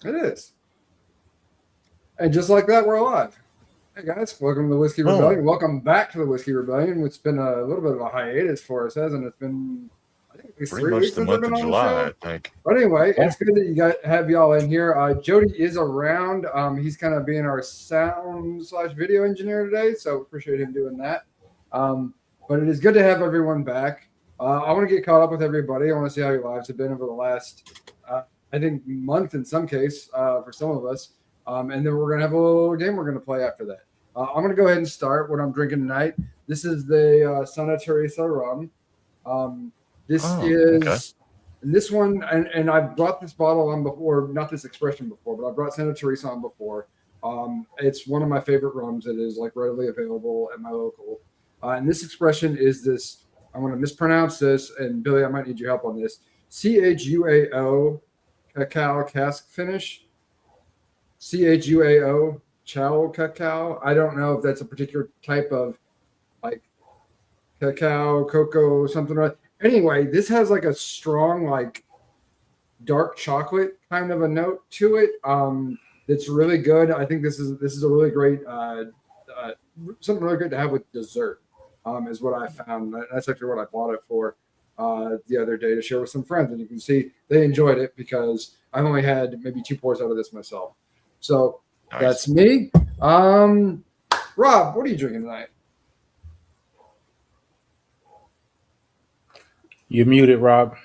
It is. And just like that, we're alive. Hey guys, welcome to the Whiskey Boom. Rebellion. Welcome back to the Whiskey Rebellion. It's been a little bit of a hiatus for us, hasn't it? It's been, I think, at least Pretty 3 weeks much the since I've month been of on the July, show. I think. But anyway, Yeah. it's good that you got have y'all in here. Jody is around. He's kind of being our sound slash video engineer today, so appreciate him doing that. But it is good to have everyone back. I want to get caught up with everybody. I want to see how your lives have been over the last, I think, month in some case for some of us. And then we're gonna have a little game we're gonna play after that. I'm gonna go ahead and start what I'm drinking tonight. This is the Santa Teresa rum. This Oh, okay. is and this one, and I've brought this bottle on before, not this expression before, but I brought Santa Teresa on before. It's one of my favorite rums. It is like readily available at my local. And this expression is this. I'm going to mispronounce this, and Billy, I might need your help on this. CHUAO cacao cask finish. CHUAO chow cacao. I don't know if that's a particular type of like cacao, cocoa, something like. Anyway, this has like a strong like dark chocolate kind of a note to it. It's really good. I think this is a really great uh, something really good to have with dessert. Is what I found. That's actually what I bought it for the other day to share with some friends, and you can see they enjoyed it because I've only had maybe 2 pours out of this myself. So that's Nice. me. Rob, what are you drinking tonight? You're muted, Rob.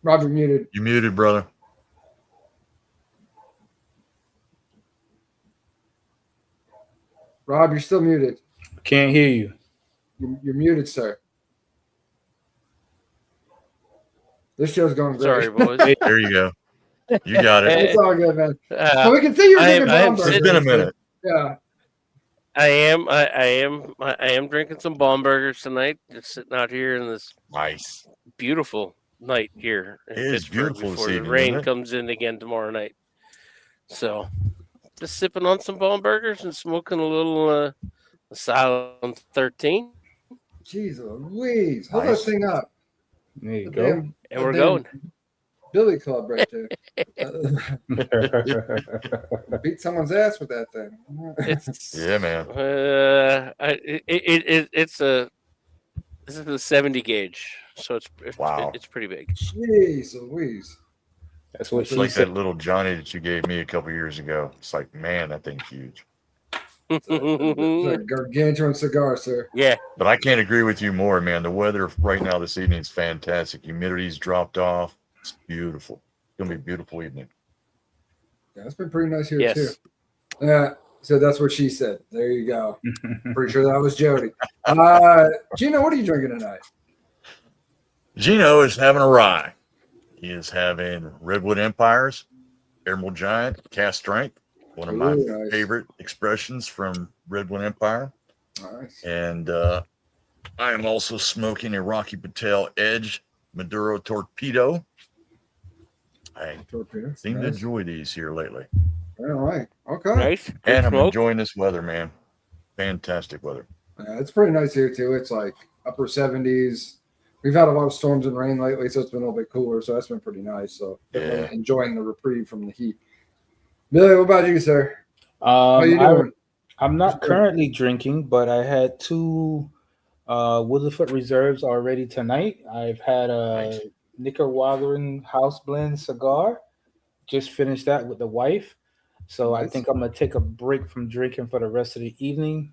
Rob, you're muted. You muted, brother. Rob, you're still muted. Can't hear you. You're muted, sir. This show's going great. Sorry, boys. There you go. You got it. It's all good, man. So Uh, we can see you're I am- drinking I am Bomberger. It's been a minute. Yeah. I am drinking some Baumburgers tonight. Just sitting out here in this Nice. beautiful night here in It is Pittsburgh beautiful this before the evening, rain isn't it? comes in again tomorrow night. So, just sipping on some Baumburgers and smoking a little Silent 13, Jeez Louise. Hold Nice. that thing up. There you The go. damn, and we're damn going. Billy Club right there. Beat someone's ass with that thing. It's Yeah, man. this is a 70 gauge, so Wow. it's pretty big. Jeez Louise. That's what It's she like said. that little Johnny that you gave me a couple years ago. It's like, man, that thing's huge. It's a gargantuan cigar, sir. Yeah, But I can't agree with you more, man. The weather right now this evening is fantastic. Humidity's dropped off. It's beautiful. It's gonna be a beautiful evening. Yeah, it's been pretty nice here, yes. too. Yeah. So that's what she said. There you go. Pretty sure that was Jody. Gino, what are you drinking tonight? Gino is having a rye. He is having Redwood Empires, Emerald Giant, Cast Strength, one of my Ooh, nice. favorite expressions from Redwood Empire. Nice. And I am also smoking a Rocky Patel Edge Maduro Torpedo. I Torpedo. seem to Nice. enjoy these here lately. All right. Okay. Nice. Good And I'm smoke. enjoying this weather, man. Fantastic weather. It's pretty nice here too. It's like upper 70s. We've had a lot of storms and rain lately, so it's been a little bit cooler. So that's been pretty nice. So definitely Yeah. enjoying the reprieve from the heat. Billy, what about you, sir? How you I, doing? I'm not Sure. currently drinking, but I had two Woodford Reserves already tonight. I've had a Nice. Nicaraguan house blend cigar. Just finished that with the wife. So I Nice. think I'm going to take a break from drinking for the rest of the evening.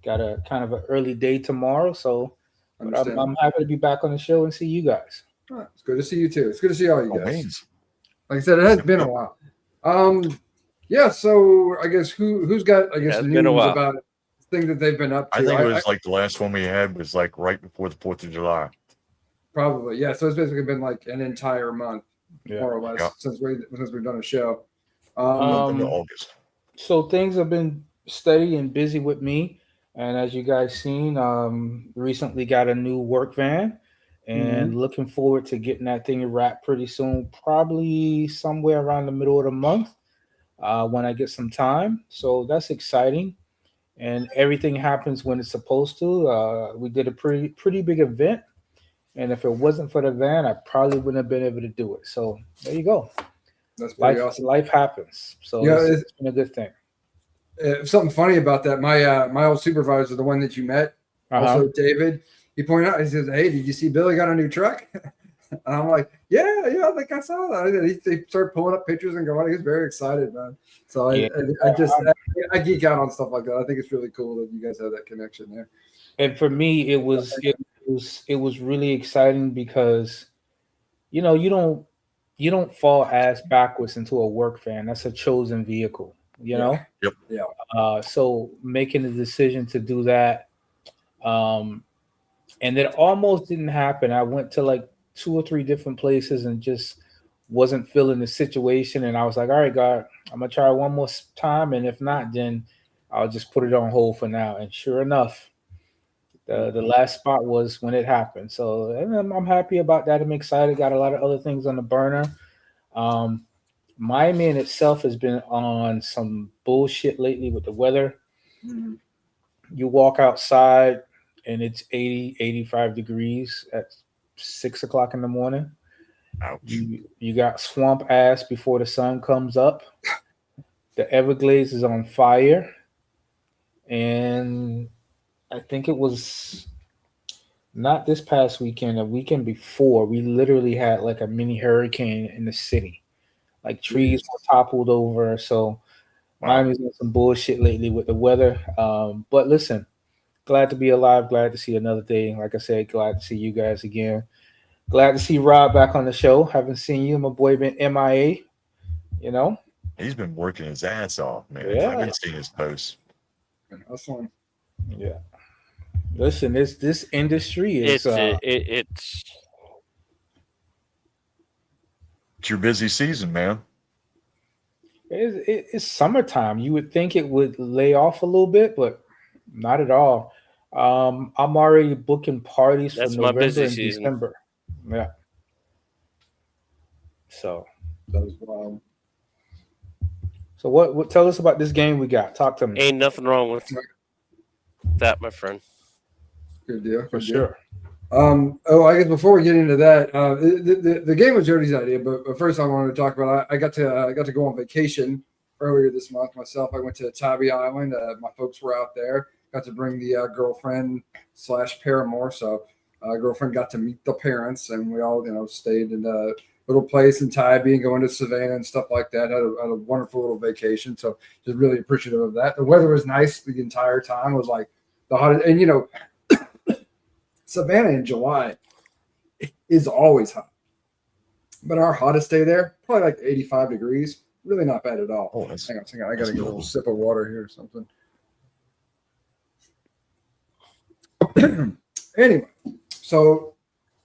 Got a kind of an early day tomorrow. So but Understand. I'm happy to be back on the show and see you guys. All right. It's good to see you too. It's good to see all you Oh, guys. beans. Like I said, it has been a while. Yeah. So I guess who's got Has news been a while. about things that they've been up to? I think it was like the last one we had was like right before the 4th of July. Probably, yeah. So it's basically been like an entire month, Yeah. more or less, Yeah. since we've done a show. Month into Um, August. So things have been steady and busy with me, and as you guys seen, recently got a new work van, and looking forward to getting that thing wrapped pretty soon, probably somewhere around the middle of the month, when I get some time. So that's exciting, and everything happens when it's supposed to. We did a pretty big event, and if it wasn't for the van, I probably wouldn't have been able to do it. So there you go. That's pretty Life awesome. life happens. So Yeah, it's been a good thing. Something funny about that. My old supervisor, the one that you met, also David, he pointed out. He says, "Hey, did you see Billy got a new truck?" And I'm like, "Yeah, I think I saw that." And he started pulling up pictures and going. He was very excited, man. So Yeah. I geek out on stuff like that. I think it's really cool that you guys have that connection there. And for me, it was really exciting because you don't fall ass backwards into a work van. That's a chosen vehicle, you know. Yep. Yeah. So making the decision to do that, and it almost didn't happen. I went to like 2 or 3 different places and just wasn't feeling the situation. And I was like, all right, God, I'm gonna try one more time, and if not, then I'll just put it on hold for now. And sure enough, the last spot was when it happened. So and I'm happy about that. I'm excited. Got a lot of other things on the burner. Miami in itself has been on some bullshit lately with the weather. Mm-hmm. You walk outside and it's 80, 85 degrees at 6 o'clock in the morning. Ouch. You got swamp ass before the sun comes up. The Everglades is on fire. And I think it was not this past weekend, a weekend before, we literally had like a mini hurricane in the city. Like trees were toppled over. So Miami's on some bullshit lately with the weather. But listen, glad to be alive. Glad to see another day. Like I said, glad to see you guys again. Glad to see Rob back on the show. Haven't seen you. My boy been MIA. You know? He's been working his ass off, man. Yeah. I've been seeing his posts. And hustling. Yeah. Listen, this industry is It's your busy season, man. it's summertime. You would think it would lay off a little bit, but not at all. I'm already booking parties That's for my November busy and season. December. Yeah. So That was wild. what tell us about this game we got. Talk to me. Ain't nothing wrong with that, my friend. Good deal. For Good deal. sure. I guess before we get into that, the game was Jody's idea, but first I wanted to talk about. I got to go on vacation earlier this month myself. I went to Tybee Island. My folks were out there. Got to bring the girlfriend / paramour. So girlfriend got to meet the parents, and we all stayed in a little place in Tybee and going to Savannah and stuff like that. Had a wonderful little vacation. So just really appreciative of that. The weather was nice the entire time. It was like the hottest, and Savannah in July is always hot, but our hottest day there probably like 85 degrees. Really not bad at all. Oh, hang on. I gotta get a little sip of water here or something. Anyway, so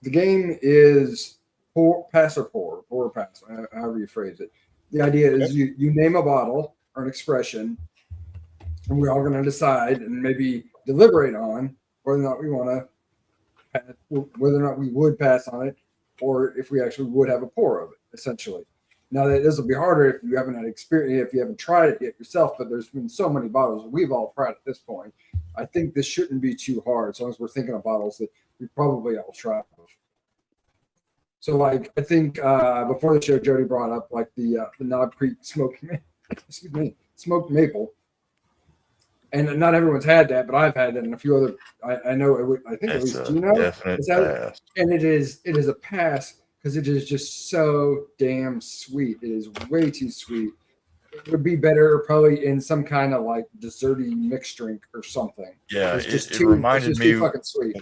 the game is pour pass, however you phrase it. The idea is you name a bottle or an expression, and we're all going to decide and maybe deliberate on whether or not we want to. Whether or not we would pass on it, or if we actually would have a pour of it, essentially. Now, this will be harder if you haven't had experience, if you haven't tried it yet yourself, but there's been so many bottles we've all tried at this point. I think this shouldn't be too hard, as long as we're thinking of bottles that we probably all tried. So, like, I think before the show, Jody brought up, like, the Knob Creek smoked maple. And not everyone's had that, but I've had that, and a few other. I know. I think It's at least a definite pass. and it is a pass because it is just so damn sweet. It is way too sweet. It would be better probably in some kind of like desserty mixed drink or something. Yeah, It's just it too reminded me too fucking sweet.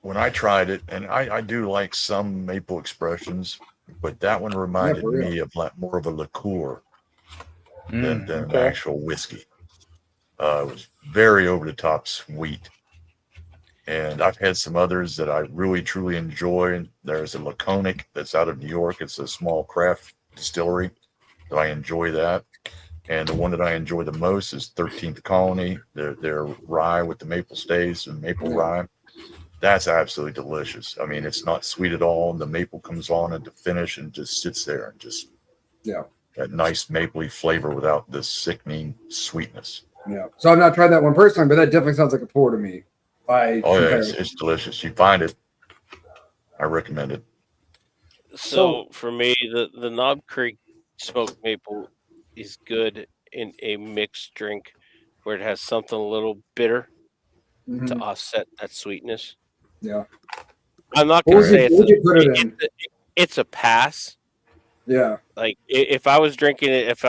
when I tried it, and I do like some maple expressions, but that one reminded for real. me of like more of a liqueur than actual whiskey. It was very over the top sweet. And I've had some others that I really truly enjoy. There's a Laconic that's out of New York. It's a small craft distillery. So I enjoy that. And the one that I enjoy the most is 13th Colony. Their rye with the maple staves and maple rye. That's absolutely delicious. I mean, it's not sweet at all. And the maple comes on at the finish and just sits there and just that nice mapley flavor without the sickening sweetness. Yeah. So I've not tried that one personally, but that definitely sounds like a pour to me. It's delicious. You find it, I recommend it. So for me, the Knob Creek smoked maple is good in a mixed drink where it has something a little bitter to Mhm. offset that sweetness. Yeah. I'm not What going would to say what would you put it it's in? it's a pass. Yeah. Like if I was drinking it, if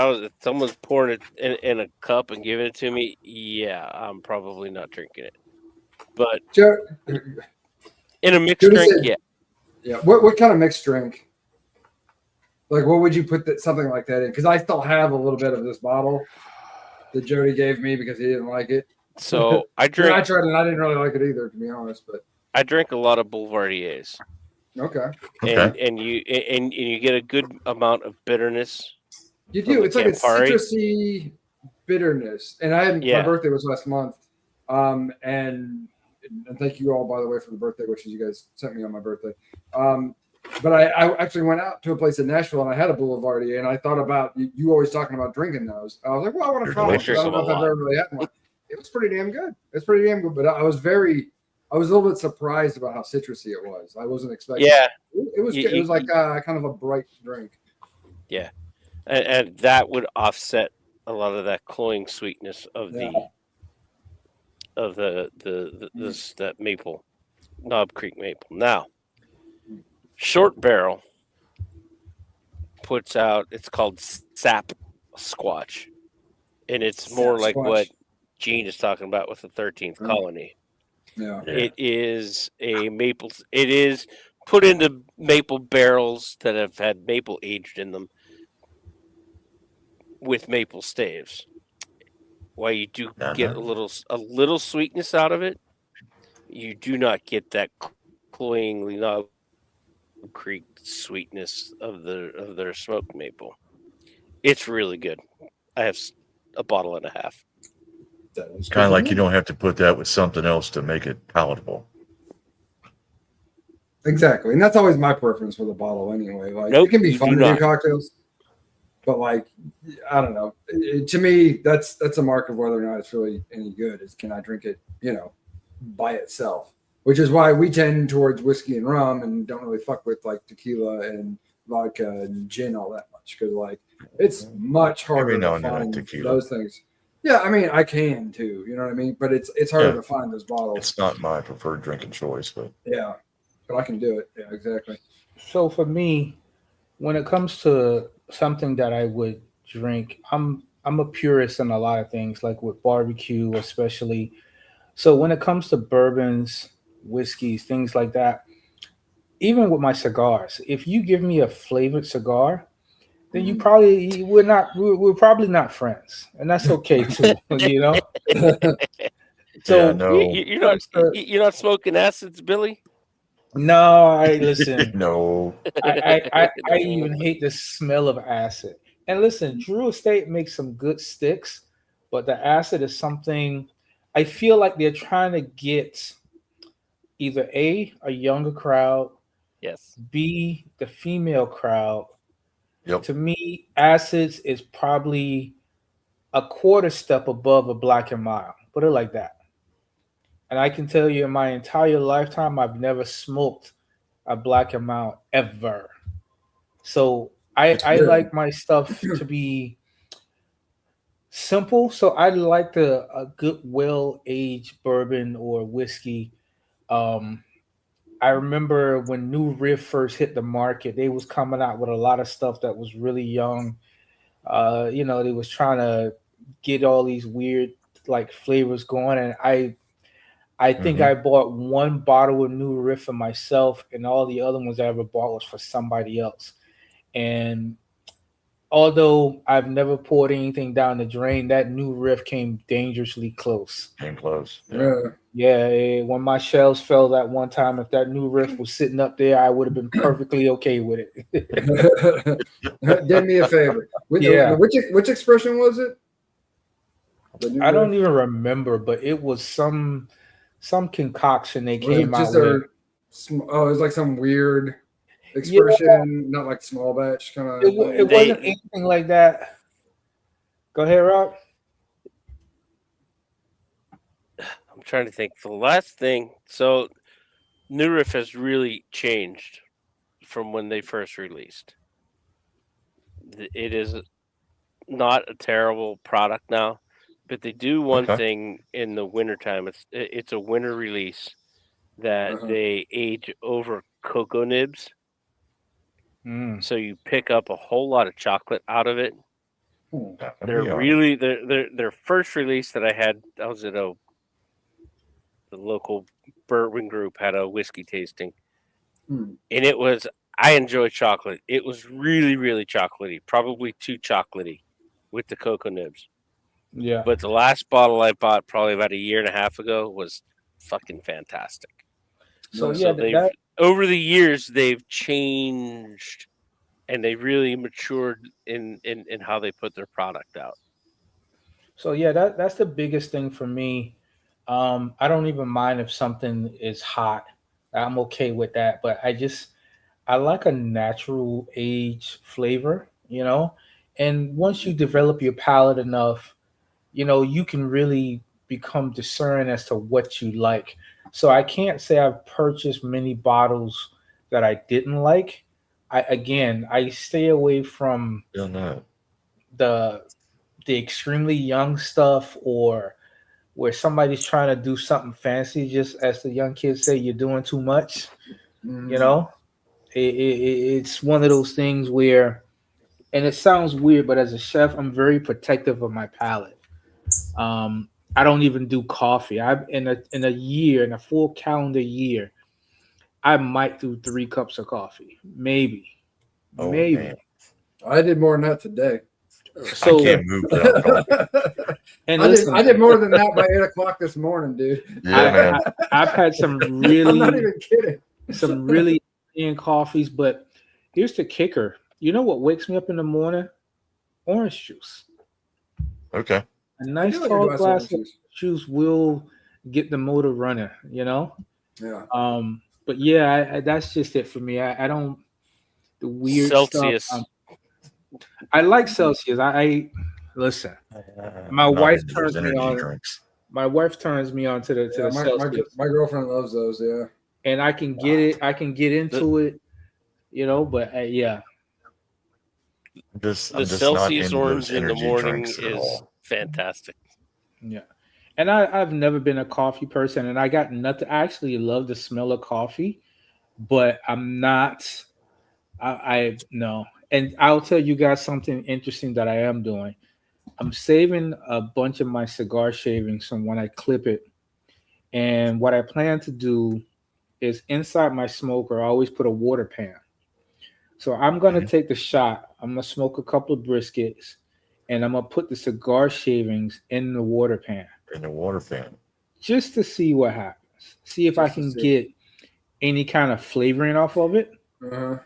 someone's pouring it in a cup and giving it to me, yeah, I'm probably not drinking it. But Joe, in a mixed Jody drink, said, yeah. yeah. What kind of mixed drink? Like, what would you put something like that in? Because I still have a little bit of this bottle that Jody gave me because he didn't like it. So I And drink I tried it and I didn't really like it either, to be honest. But a lot of Boulevardiers, okay. Okay. and you get a good amount of bitterness You from do. the It's like a Campari. citrusy bitterness. And I had my Yeah. birthday was last month. And thank you all, by the way, for the birthday wishes you guys sent me on my birthday. But I actually went out to a place in Nashville and I had a Boulevardier and I thought about you always talking about drinking those. I was like, well, I want to They're try one. delicious. I don't know if I've ever really had one. It was pretty damn good. It's pretty damn good. But I was a little bit surprised about how citrusy it was. I wasn't expecting. Yeah, It was. You- It was like kind of a bright drink. and that would offset a lot of that cloying sweetness of Yeah. that maple, Knob Creek maple. Now, Short Barrel puts out. It's called Sap Squatch, and it's more Sap like Squatch. what Gene is talking about with the 13th Mm. Colony. Yeah. Yeah. It is a maple. It is put into maple barrels that have had maple aged in them with maple staves. While you do get a little sweetness out of it, you do not get that cloyingly Knob Creek sweetness of their smoked maple. It's really good. I have a bottle and a half. That is Kind of like good. you don't have to put that with something else to make it palatable. Exactly, and that's always my preference with a bottle anyway. Like Nope, it can be you fun do to do not. cocktails, but like I don't know. To me, that's a mark of whether or not it's really any good. Is can I drink it, by itself? Which is why we tend towards whiskey and rum, and don't really fuck with like tequila and vodka and gin all that much because like it's much harder Every now to and then a find tequila. those things. Yeah, I mean I can too. You know what I mean? But it's harder Yeah. to find those bottles. It's not my preferred drinking choice, but Yeah, but I can do it. Yeah, exactly. So for me, when it comes to something that I would drink, I'm a purist in a lot of things, like with barbecue, especially. So when it comes to bourbons, whiskeys, things like that, even with my cigars, if you give me a flavored cigar, then we're probably not friends, and that's okay too, you know. So yeah, no, You're not smoking acids, Billy. no, I listen. no. I even hate the smell of acid. And listen, Drew Estate makes some good sticks, but the acid is something I feel like they're trying to get either a younger crowd, Yes. B, the female crowd. Yep. To me, acids is probably a quarter step above a Black and Mild. Put it like that. And I can tell you in my entire lifetime, I've never smoked a Black and Mild ever. So That's I good. like my stuff to be simple. So I like a good, well aged bourbon or whiskey. I remember when New Riff first hit the market, they was coming out with a lot of stuff that was really young. They was trying to get all these weird like flavors going, and I think I bought one bottle of New Riff for myself, and all the other ones I ever bought was for somebody else. And although I've never poured anything down the drain, that New Riff came dangerously close. Came close. Yeah. Yeah. When my shelves fell that one time, if that New Riff was sitting up there, I would have been perfectly okay with it. Do me a favor. Yeah. Which expression was it? I don't even remember, but it was some concoction they Was it came out just with. it was like some weird expression, not like small batch kind of. It wasn't anything like that. Go ahead, Rob. I'm trying to think. The last thing, so New Riff has really changed from when they first released. It is not a terrible product now, but they do one Okay. thing in the wintertime. It's a winter release that they age over cocoa nibs. So you pick up a whole lot of chocolate out of it. They're really their first release that I had. I was at the local bourbon group had a whiskey tasting, and it was. I enjoy chocolate. It was really, really chocolatey, probably too chocolatey with the cocoa nibs. Yeah. But the last bottle I bought probably about a year and a half ago was fucking fantastic. So over the years they've changed and they really matured in how they put their product out. So yeah, that's the biggest thing for me. I don't even mind if something is hot. I'm okay with that. But I like a natural age flavor, And once you develop your palate enough, you can really become discern as to what you like. So I can't say I've purchased many bottles that I didn't like. I stay away from the extremely young stuff or where somebody's trying to do something fancy, just as the young kids say, you're doing too much. It's one of those things where, and it sounds weird, but as a chef, I'm very protective of my palate. I don't even do coffee. In a full calendar year, I might do 3 cups of coffee, maybe. Man. I did more than that today. So I can't move without coffee. And I did more than that by 8 o'clock this morning, dude. Yeah, man. I've had some I'm really, not even kidding. some really in coffees, but here's the kicker. You know what wakes me up in the morning? Orange juice. Okay. A nice tall glass of juice will get the motor running, Yeah. But yeah, that's just it for me. I don't the weird Celsius. stuff. I like Celsius. I listen. My wife turns me on. Drinks. My wife turns me on to the Celsius. My girlfriend loves those. Yeah. And I can get it. I can get into it. But yeah. The Celsius orange in the morning is fantastic. Yeah. And I've never been a coffee person, and I got nothing. I actually love the smell of coffee, but I'm not. I no. And I'll tell you guys something interesting that I am doing. I'm saving a bunch of my cigar shavings from when I clip it. And what I plan to do is inside my smoker, I always put a water pan. So I'm going to take the shot. I'm going to smoke a couple of briskets, and I'm going to put the cigar shavings in the water pan. In the water pan. Just to see what happens. See if I can get any kind of flavoring off of it. Uh-huh.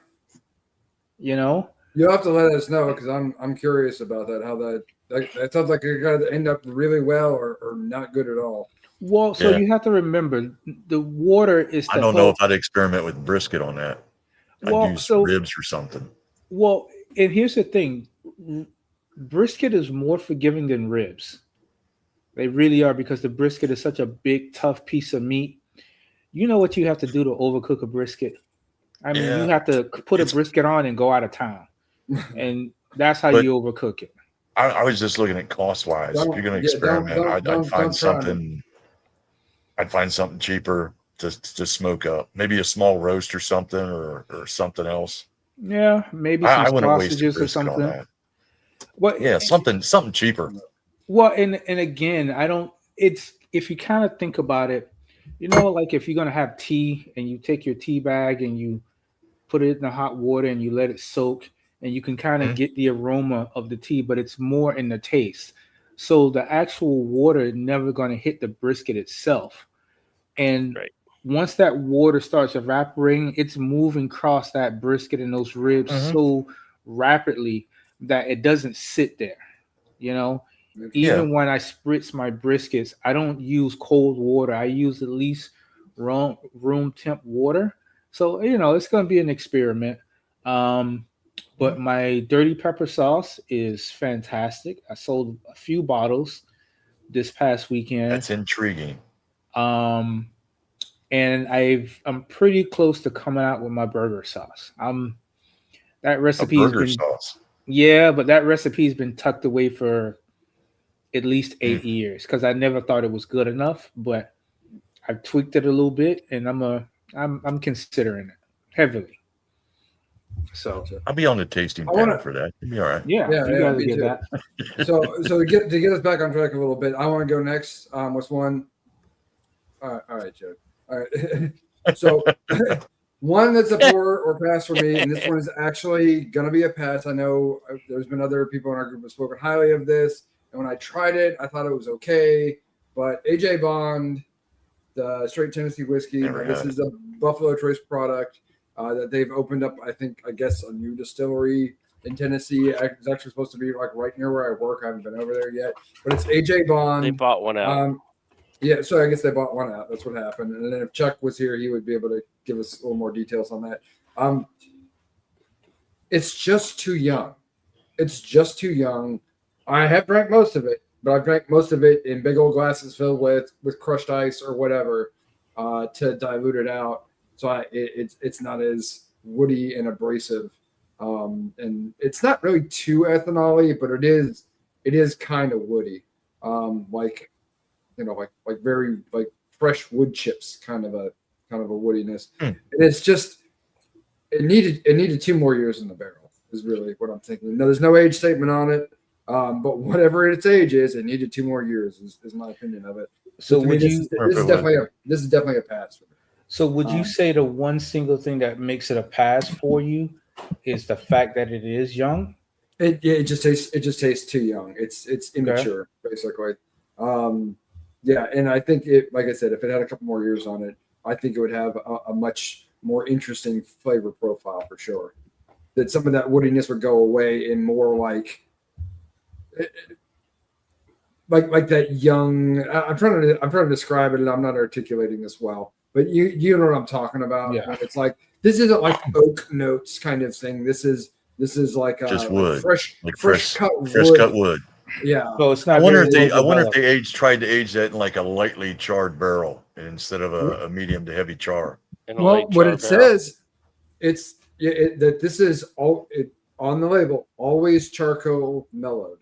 You'll have to let us know because I'm curious about that. How that sounds like you're going to end up really well or not good at all. Well, so you have to remember the water is. I don't know if I'd experiment with brisket on that. I'd use ribs or something. Well, and here's the thing: brisket is more forgiving than ribs. They really are, because the brisket is such a big, tough piece of meat. You know what you have to do to overcook a brisket? I mean, you have to put a brisket on and go out of town. And that's how you overcook it. I was just looking at cost-wise. If you're going to experiment, I'd find something. I'd find something cheaper to smoke up. Maybe a small roast or something, or something else. Yeah, maybe some sausages or something. Well, yeah, something cheaper. Well, and again, it's if you kind of think about it, like if you're gonna have tea and you take your tea bag and you put it in the hot water and you let it soak, and you can kind of get the aroma of the tea, but it's more in the taste. So the actual water is never gonna hit the brisket itself. And once that water starts evaporating, it's moving across that brisket and those ribs so rapidly that it doesn't sit there, Even when I spritz my briskets, I don't use cold water. I use at least room temp water. So, it's going to be an experiment. But my dirty pepper sauce is fantastic. I sold a few bottles this past weekend. That's intriguing. And I'm pretty close to coming out with my burger sauce. That recipe burger sauce. Yeah, but that recipe's been tucked away for at least 8 years because I never thought it was good enough. But I've tweaked it a little bit, and I'm considering it heavily. So I'll be on the tasting I panel wanna- for that. It'll be all right. yeah, Yeah, you yeah, guys me get too. that. So to get us back on track a little bit, I want to go next. With one. All right, Joe. All right. So one that's a pour or pass for me, and this one is actually gonna be a pass. I know there's been other people in our group who have spoken highly of this, and when I tried it, I thought it was okay. But AJ Bond, the straight Tennessee whiskey, Never this had is a Buffalo Trace product that they've opened up. I guess a new distillery in Tennessee. It's actually supposed to be like right near where I work. I haven't been over there yet, but it's AJ Bond. They bought one out. Yeah, so I guess they bought one out. That's what happened. And then if Chuck was here, he would be able to give us a little more details on that. It's just too young. It's just too young. I have drank most of it, but I've drank most of it in big old glasses filled with crushed ice or whatever to dilute it out. So it's not as woody and abrasive, and it's not really too ethanol-y, but it is kind of woody, like very like fresh wood chips, kind of a woodiness. And it's just it needed 2 more years in the barrel is really what I'm thinking. No, there's no age statement on it, but whatever its age is, it needed 2 more years is my opinion of it. So To me, would this you? is definitely a pass for me. So would you say the one single thing that makes it a pass for you is the fact that it is young? It just tastes too young. It's immature, basically. Yeah, and I think like I said, if it had a couple more years on it, I think it would have a much more interesting flavor profile for sure. That some of that woodiness would go away and more like that young. I'm trying to describe it, and I'm not articulating this well, but you know what I'm talking about. Yeah. When it's like this isn't like oak notes kind of thing. This is like Just wood, fresh cut fresh wood. cut wood. Yeah. So it's not. I wonder very if well they developed. tried to age that in like a lightly charred barrel instead of a medium to heavy char. In a Well, light what char it barrel. says, that this is all on the label, always charcoal mellowed.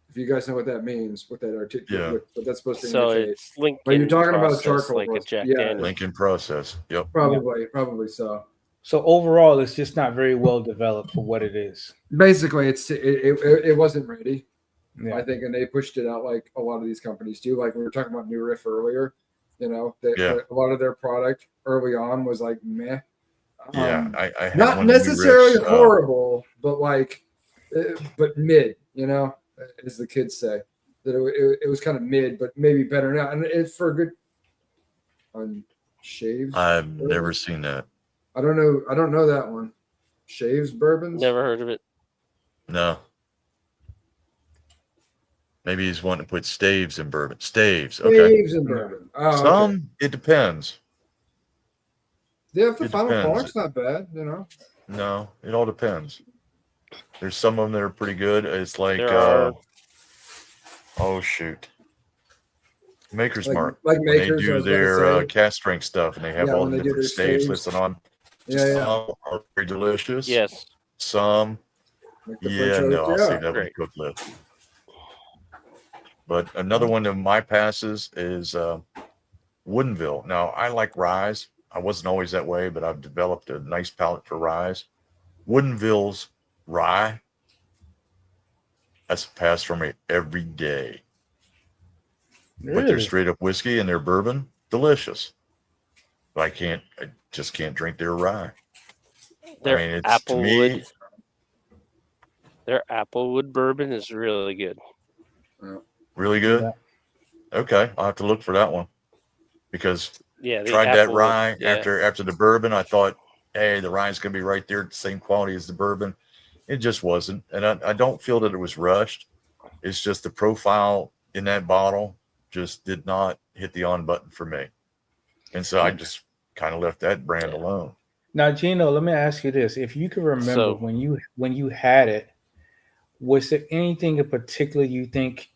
If you guys know what that means, what that articulate, what that's supposed to So indicate. it's Lincoln. But you're talking about process, charcoal like a process. Jack Yeah. Daniels. Lincoln process. Yep. Probably so. So overall, it's just not very well developed for what it is. Basically, it wasn't ready, Yeah. I think, and they pushed it out like a lot of these companies do. Like we were talking about New Riff earlier, that a lot of their product early on was like meh. Yeah, I had Not one of the new necessarily riffs, horrible, but but mid, as the kids say. That it was kind of mid, but maybe better now. And it's for a good on shaves. I've never seen that. I don't know that one. Shaves bourbons. Never heard of it. No. Maybe he's wanting to put staves in bourbon. Staves. Okay. Shaves and bourbon. Oh, okay. Some, it depends. Yeah, if the it final depends. product's not bad, No, it all depends. There's some of them that are pretty good. It's like, There are- oh shoot, Maker's Like- Mark. like When Makers, they I do was gonna their say. cast strength stuff, and they have Yeah, all when the they do different their staves staves. listed on. Yeah. Some are very delicious. Yes. Some, Like the yeah, French no, oak, I'll see that one Great. cooked with. But another one of my passes is Woodinville. Now, I like ryes. I wasn't always that way, but I've developed a nice palate for ryes. Woodinville's rye, that's a pass for me every day. But their Really? straight up whiskey and their bourbon, delicious. But I just can't drink their rye. Their I mean, it's to me, Applewood. Their Applewood bourbon is really good. really good. Yeah. Okay, I'll have to look for that one because Yeah, the tried that Applewood, rye yeah. after the bourbon. I thought, hey, the rye's gonna be right there, the same quality as the bourbon. It just wasn't, and I don't feel that it was rushed. It's just the profile in that bottle just did not hit the on button for me, and so I just kind of left that brand alone. Now, Gino, let me ask you this: if you can remember So- when you had it, was there anything in particular you think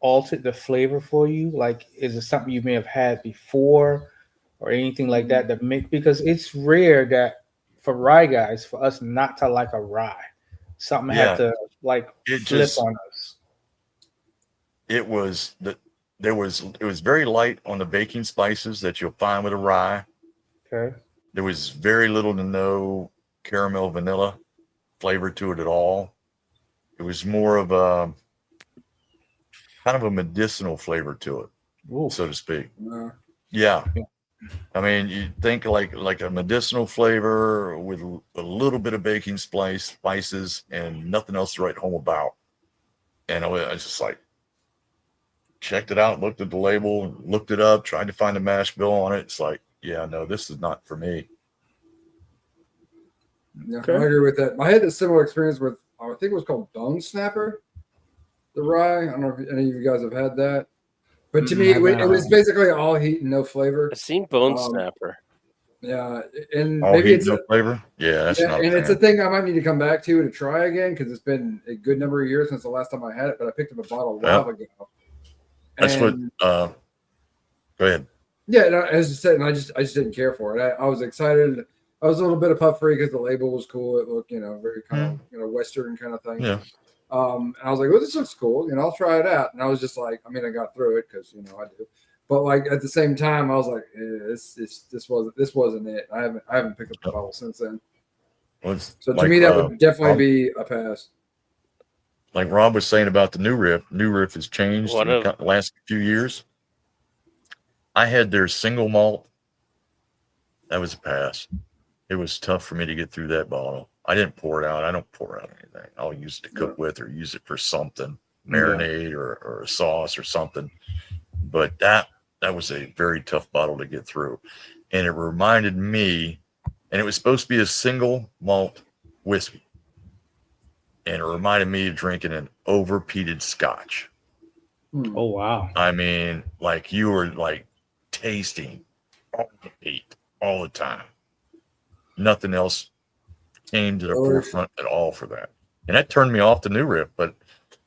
altered the flavor for you? Like, is it something you may have had before, or anything like that? That make, because it's rare that for rye guys, for us not to like a rye. something Yeah. had to like It flip just- on us. It was it was very light on the baking spices that you'll find with a rye. Okay. There was very little to no caramel vanilla flavor to it at all. It was more of a kind of a medicinal flavor to it, Ooh. so to speak. Uh, Yeah. Yeah. I mean, you think like a medicinal flavor with a little bit of baking spices and nothing else to write home about. And I was just like, checked it out, looked at the label, looked it up, tried to find a mash bill on it. It's like, yeah, no, this is not for me. yeah, Okay. I agree with that. I had a similar experience with, I think it was called Bone Snapper, the rye. I don't know if any of you guys have had that. But to me, it was basically all heat and no flavor. I've seen Bone Um, Snapper. Yeah, and All maybe heat, it's no flavor. Yeah, that's not. and a it's a fan. thing I might need to come back to try again because it's been a good number of years since the last time I had it. But I picked up a bottle a while ago. That's what. And, Go ahead. yeah, and as I said, and I just didn't care for it. I was excited. I was a little bit of puffery because the label was cool. It looked, very kind of Western kind of thing. Yeah. And I was like, well, this looks cool. I'll try it out. And I was just like, I mean, I got through it because I do. But like at the same time, I was like, this wasn't it. I haven't picked up the bottle since then. Well, it's So to like, me, that would definitely be a pass. like Rob was saying about the New Riff. New Riff has changed One in the of- last few years. I had their single malt. That was a pass. It was tough for me to get through that bottle. I didn't pour it out. I don't pour out anything. I'll use it to cook with or use it for something, marinade or a sauce or something. But that was a very tough bottle to get through. And it reminded me, and it was supposed to be a single malt whiskey. And it reminded me of drinking an over-peated scotch. Oh wow. I mean, like you were like tasting all the peat all the time. Nothing else came to the forefront at all for that. And that turned me off the New Riff. But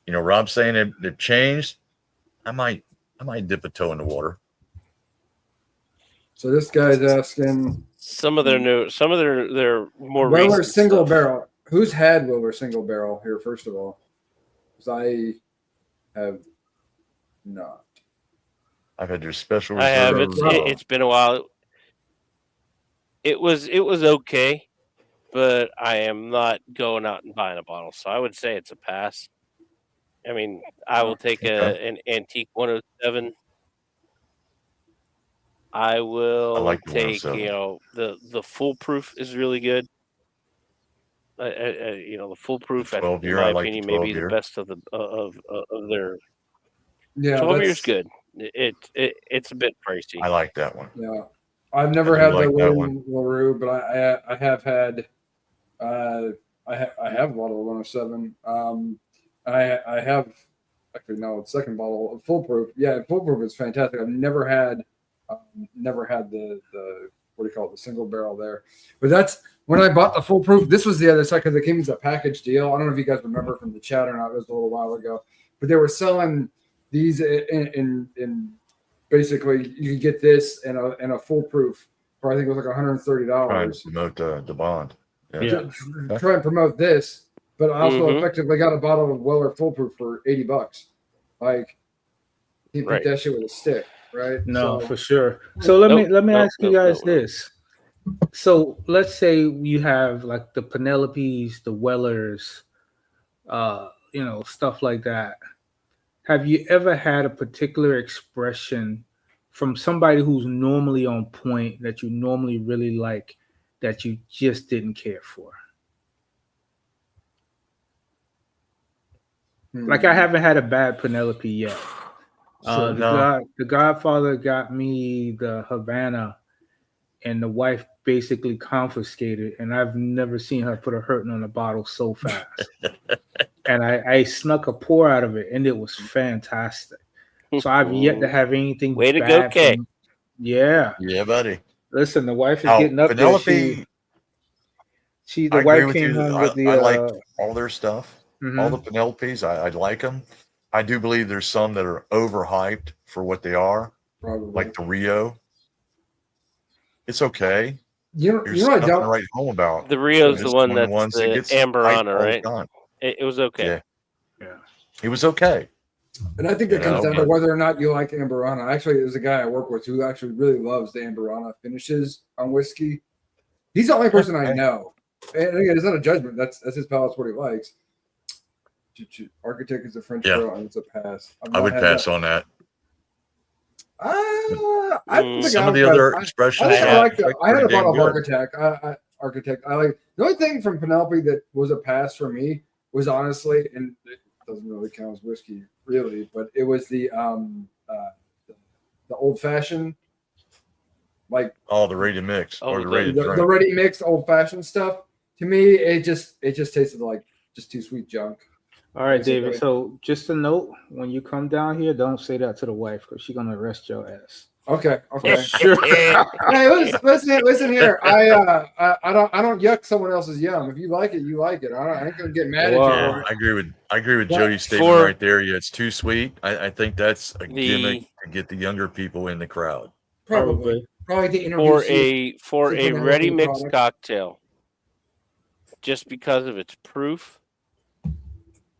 Rob saying it changed, I might dip a toe in the water. So this guy's asking Some of their more Weller recent single stuff. barrel. Who's had Weller single barrel here? First of all, because I have not. I've had their special I have. reserve. It's been a while. It was okay, but I am not going out and buying a bottle. So I would say it's a pass. I mean, I will take an antique 107. I will like the take 107. the foolproof is really good. The foolproof, in 12-year, my I like the opinion, maybe 12-year. the best of their. Yeah, 12 that's- years good. It's a bit pricey. I like that one. Yeah, I've never I had do like the that William LaRue, but I have had. I have a bottle of 107. I have actually no, the second bottle of Foolproof. Yeah, Foolproof is fantastic. I've never had the what do you call it, the single barrel there. But that's when I bought the Foolproof. This was the other side because it came as a package deal. I don't know if you guys remember from the chat or not. It was a little while ago, but they were selling these in basically you could get this and a Foolproof for I think it was like $130. Trying to promote the bond. Yeah. Try and promote this, but I also Mhm. effectively got a bottle of Weller Foolproof for $80. Like you Right. beat that shit with a stick, right? No, So- for sure. So let me Nope, ask you guys nope. this. So let's say you have like the Penelopes, the Wellers, stuff like that. Have you ever had a particular expression from somebody who's normally on point that you normally really like that you just didn't care for? Like I haven't had a bad Penelope yet. So, The Godfather got me the Havana, and the wife basically confiscated, and I've never seen her put a hurting on a bottle so fast. And I snuck a pour out of it, and it was fantastic. So I've yet to have anything. Way to bad go, Kay. from- Yeah, Yeah, buddy. listen, the wife is Now, getting up Penelope, there. The I agree wife with came you. home with the. I like all their stuff. mhm. All the Penelopes, I like them. I do believe there's some that are overhyped for what they are, probably like the Rio. It's okay. you know There's I nothing to don't. write home about. The Rio's It's the one one of that's ones that the gets hyped Amber all Honor, the right? time. It was okay. Yeah. Yeah. It was okay. And I think You it comes know, down to but- whether or not you like Amberana. Actually, there's a guy I work with who actually really loves the Amberana finishes on whiskey. He's the only person I Okay. know. And again, it's not a judgment. That's his palate's what he likes. Architect is a French Yeah. girl, and it's a pass. I would pass on that. I don't think Some I of the would other pass. expressions I think I had like I had a pretty damn bottle of good. Architect. I like the only thing from Penelope that was a pass for me was honestly, and it doesn't really count as whiskey, really, but it was the old fashioned, like Oh, the ready to mix Oh, or the the- ready to the drink. ready mixed old fashioned stuff. To me, it just tasted like just too sweet junk. All right, Basically. David. So just a note: when you come down here, don't say that to the wife because she's gonna arrest your ass. Okay. Sure. Hey, listen here. I don't yuck someone else's yum. If you like it, you like it. I ain't gonna get mad Wow. at Yeah, you. I agree with But Jody's statement for- right there. Yeah, it's too sweet. I think that's a The- gimmick to get the younger people in the crowd. Probably to introduce for you. for to a Penelope ready mixed product. cocktail, just because of its proof.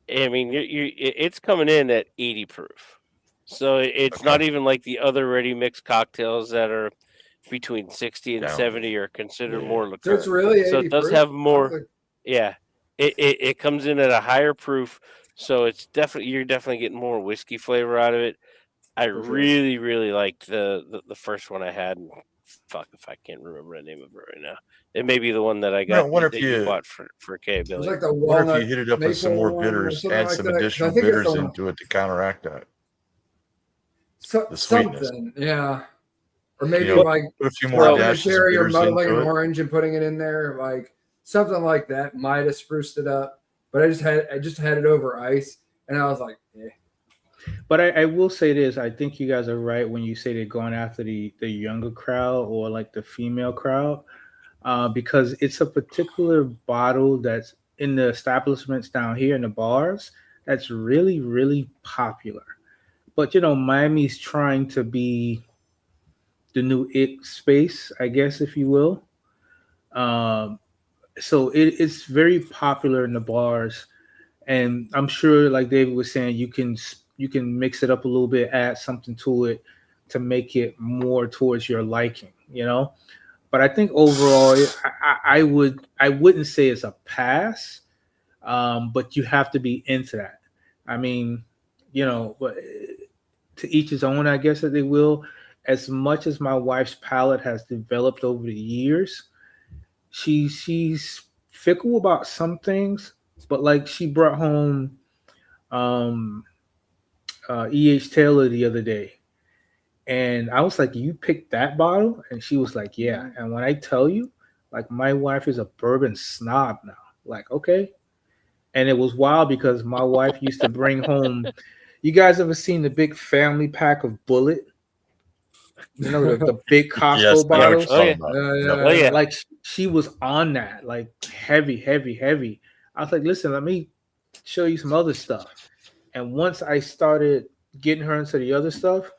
I mean, it's coming in at 80 proof, so it's Okay. not even like the other ready mixed cocktails that are between 60 and Down. 70 are considered Yeah. more So liqueur. it's really 80 So it does proof? have I more. was like, Yeah, it comes in at a higher proof, so you're definitely getting more whiskey flavor out of it. I For sure. really liked the first one I had. And fuck if I can't remember the name of it right now. It may be the one that I got what if that you you- bought for K it was Billy. like the What if walnut. you hit it up with some more maple one or bitters, something add like some that? 'Cause I additional think it's bitters the- into it to counteract that? the sweetness. Something, yeah. Or maybe You know, like Put a few more dropping a dashes of cherry or bitters muddling an into it. orange and putting it in there, like something like that might have spruced it up. But I just had it over ice, and I was like, eh. But I will say this: I think you guys are right when you say they're going after the younger crowd or like the female crowd, because it's a particular bottle that's in the establishments down here in the bars that's really popular. But Miami's trying to be the new it space, I guess, if you will. So it's very popular in the bars, and I'm sure, like David was saying, you can mix it up a little bit, add something to it to make it more towards your liking, But I think overall, I wouldn't say it's a pass, but you have to be into that. I mean, but to each his own, I guess that they will. As much as my wife's palate has developed over the years, she's fickle about some things, but like she brought home E.H. Taylor the other day, and I was like, "You picked that bottle?" And she was like, "Yeah." And when I tell you, like, my wife is a bourbon snob now. Like, okay. And it was wild because my wife used to bring home. You guys ever seen the big family pack of Bullet? The big Costco Yes, I know what bottles. you're talking about. Yeah. Oh, yeah. Like she was on that, like heavy. I was like, listen, let me show you some other stuff. And once I started getting her into the other stuff,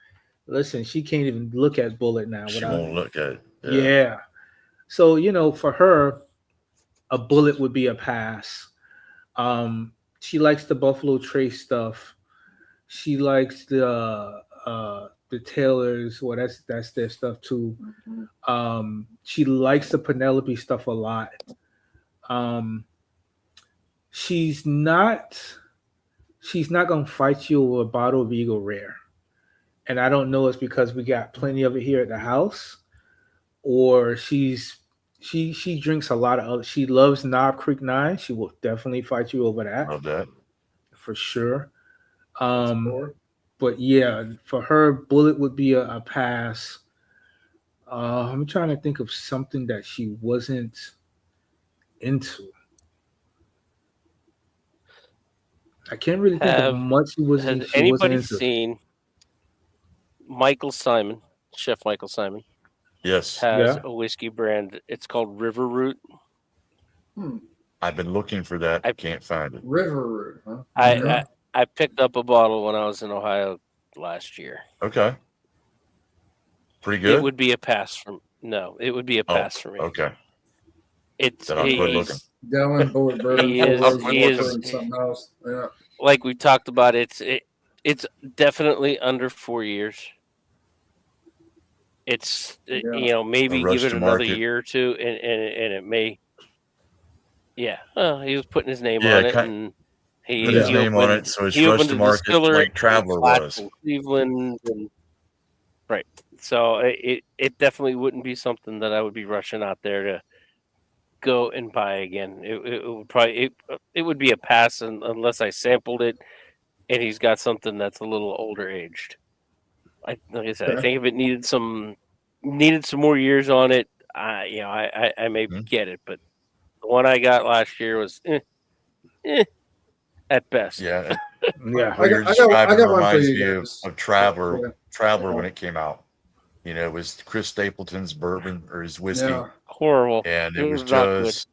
listen, she can't even look at Bullet now. She without won't look at it. Yeah. So, for her, a Bullet would be a pass. She likes the Buffalo Trace stuff. She likes the Taylors. Well, that's their stuff too. She likes the Penelope stuff a lot. She's not gonna fight you over a bottle of Eagle Rare. And I don't know it's because we got plenty of it here at the house, or she drinks a lot of other. She loves Knob Creek 9. She will definitely fight you over that. Love that. For sure. But yeah, for her, Bullet would be a pass. I'm trying to think of something that she wasn't into. I can't really think of much she wasn't Has anybody into. seen Michael Simon, Chef Michael Simon? Yes, Has Yeah. a whiskey brand. It's called River Root. I've been looking for that. I- Can't find it. River Root, huh? I picked up a bottle when I was in Ohio last year. Okay. Pretty good. It would be a pass from it would be a pass for me. Okay. It's Then I'll quit looking. Gallon bullet burn. He full is- rose he water, is- and something else. Yeah. like we talked about. It's definitely under 4 years. It's Yeah. maybe A rush give it to another market. year or two, and it may. Yeah, he was putting his name Yeah, on it, and he Put his he name on opened- it, so it's he rush opened to a market distillery like Traveler in Flats was. in Cleveland, and right. So it definitely wouldn't be something that I would be rushing out there to go and buy again. It would probably it would be a pass unless I sampled it, and he's got something that's a little older aged. Like I said, I Okay. think if it needed some more years on it, I may Mhm. get it. But the one I got last year was at best. Yeah, Yeah. what you're I got describing one for reminds you me guys. of Traveler. Yeah. Traveler when it came out. It was Chris Stapleton's bourbon or his whiskey, Yeah. Horrible. and It it was was not good. just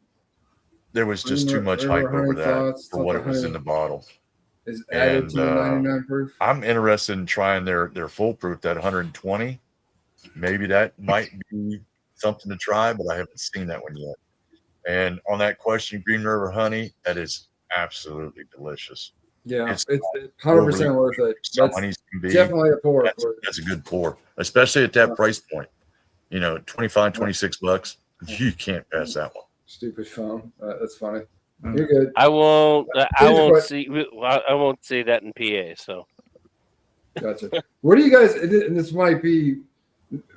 there was just too much River hype over Honey that Thoughts, for what Thought it was the in the Honey bottle. is added And, to the 99 proof. I'm interested in trying their foolproof, that 120. Maybe that might be something to try, but I haven't seen that one yet. And on that question, Green River Honey, that is absolutely delicious. Yeah, it's it's 100% worth it. Some That's honeys can be. definitely a pour. That's a good pour, especially at that price point. 25, 26 bucks. You can't pass that one. Stupid phone. That's funny. Mm. You're good. I won't quit. I won't see that in PA. So Gotcha. What do you guys? And this might be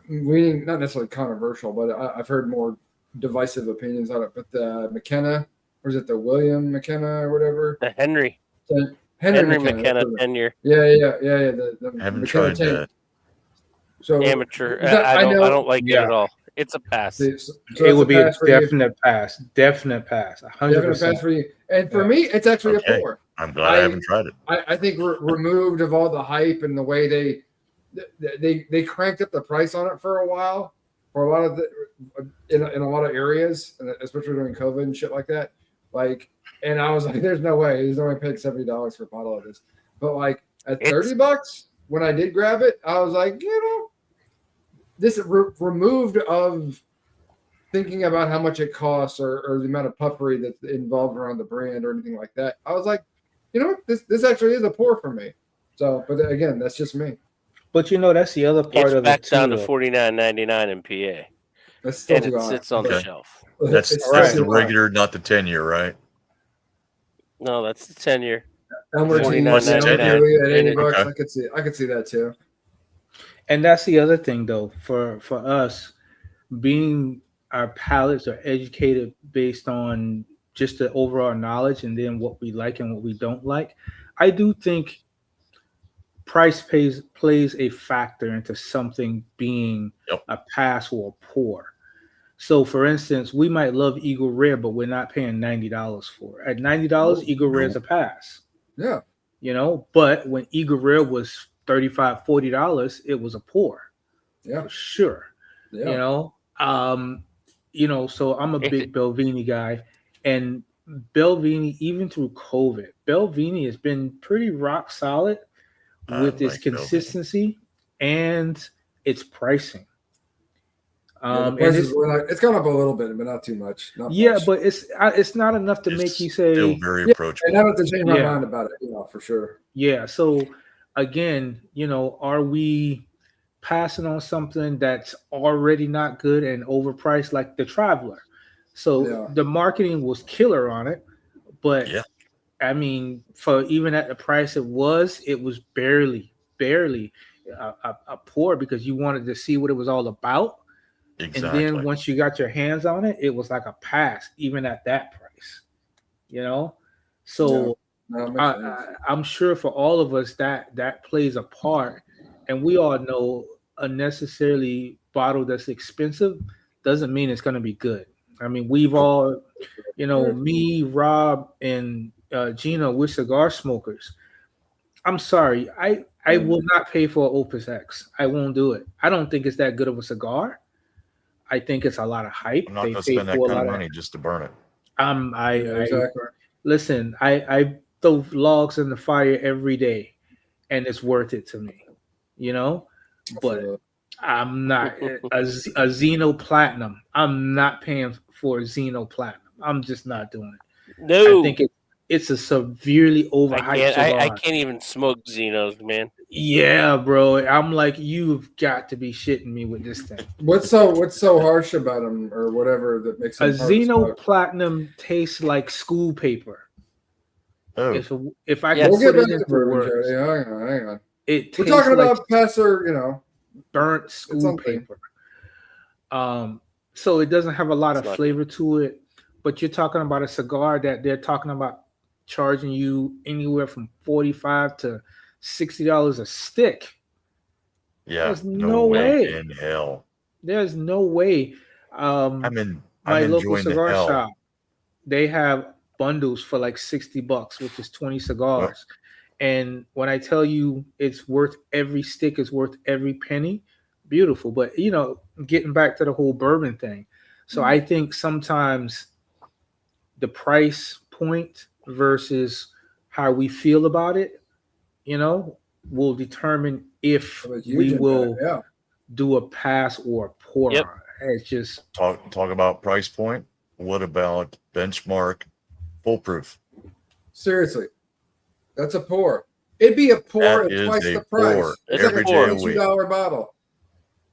not necessarily controversial, but I've heard more divisive opinions on it. But the McKenna, or is it the William McKenna or whatever? the Henry Henry McKenna that's it. tenure Yeah. The I haven't McKenna tried tank. that. So amateur. that- I know- don't like it Yeah. at all. It's a pass. so It that's would be a pass for you. definite pass. Definite pass. Definite 100%. pass for you. And for Yeah. me, it's actually Okay. a pour. I'm glad I haven't tried it. I think removed of all the hype and the way they cranked up the price on it for a while, for a lot of in a lot of areas, and especially during COVID and shit like that. And I was like, "There's no way he's only paying $70 for a bottle of this." But at $30, when I did grab it, I was like, this removed of thinking about how much it costs or the amount of puffery that's involved around the brand or anything like that. I was like, this actually is a pour for me. So, but again, that's just me. But that's the other part It's of back it too. down to though. $49.99 in PA, That's still and too it high. sits on the Okay. shelf. That's It's right. the still too high. regular, not the 10-year, right? No, that's the 10-year. Elmer T, $49.99. at $80. Okay. I could see that too. And that's the other thing, though, for us, being our palates are educated based on just the overall knowledge and then what we like and what we don't like. I do think price plays a factor into something being a pass or a pour. So, for instance, we might love Eagle Rare, but we're not paying $90 for it. At $90, Eagle Rare is a pass. Yeah. But when Eagle Rare was $35, $40, it was a pour. Yeah. For sure. Yeah. So I'm a big Belvini guy, and Belvini, even through COVID, Belvini has been pretty rock solid with its consistency and its pricing. The prices it's gone up a little bit, but not too much. Not much. But it's not enough to make you say still very approachable. And I have to change my mind about it, for sure. Yeah. So again, are we passing on something that's already not good and overpriced like the Traveler? So the marketing was killer on it, but I mean, for even at the price it was barely a pour because you wanted to see what it was all about. Exactly. And then once you got your hands on it, it was like a pass, even at that price. So I'm sure for all of us that plays a part, and we all know a necessarily bottle that's expensive doesn't mean it's going to be good. I mean, we've all, me, Rob, and Gina, we're cigar smokers. I'm sorry, I will not pay for an Opus X. I won't do it. I don't think it's that good of a cigar. I think it's a lot of hype. I'm not going to spend that kind of money just to burn it. Listen, I throw logs in the fire every day, and it's worth it to me, But I'm not a Xeno Platinum. I'm not paying for Xeno Platinum. I'm just not doing it. No, I think it's a severely overhyped cigar. I can't even smoke Xenos, man. Yeah, bro. I'm like, you've got to be shitting me with this thing. What's so harsh about them or whatever that makes A them hard to Xeno smoke? Platinum tastes like school paper. Oh, If I Yes. can We'll get put back it to into bourbon, words, Jody. Hang on. it We're tastes talking like about passer, burnt school something. paper. So it doesn't have a lot It's of not flavor to it, but you're talking about a cigar that they're talking about charging you anywhere from $45 to $60 a stick. yeah. There's No no way way. in hell. There's no way. I'm My local enjoying the cigar hell. shop, they have bundles for like $60, which is 20 cigars. And when I tell you it's worth every stick, is worth every penny, beautiful. But getting back to the whole bourbon thing. So I think sometimes the price point versus how we feel about it, will determine if That was huge we impact, will yeah. do a pass or a pour. Yep. It's just Talk about price point. What about benchmark foolproof? Seriously, that's a pour. It'd be a pour That at is twice a the price. pour It's every like a day of the week. $22 bottle.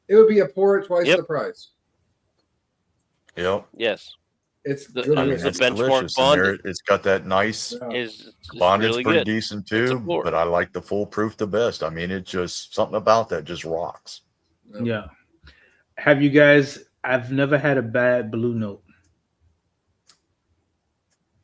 It would be a pour at twice Yep. the price. Yep. Yes, It's The- good. I mean, It's a it's benchmark delicious. And bonded. it's got that nice Yeah. is bondage, really pretty good. decent It's a too. pour. But I like the foolproof the best. I mean, it's just something about that just rocks. yeah. Have you guys? I've never had a bad Blue Note.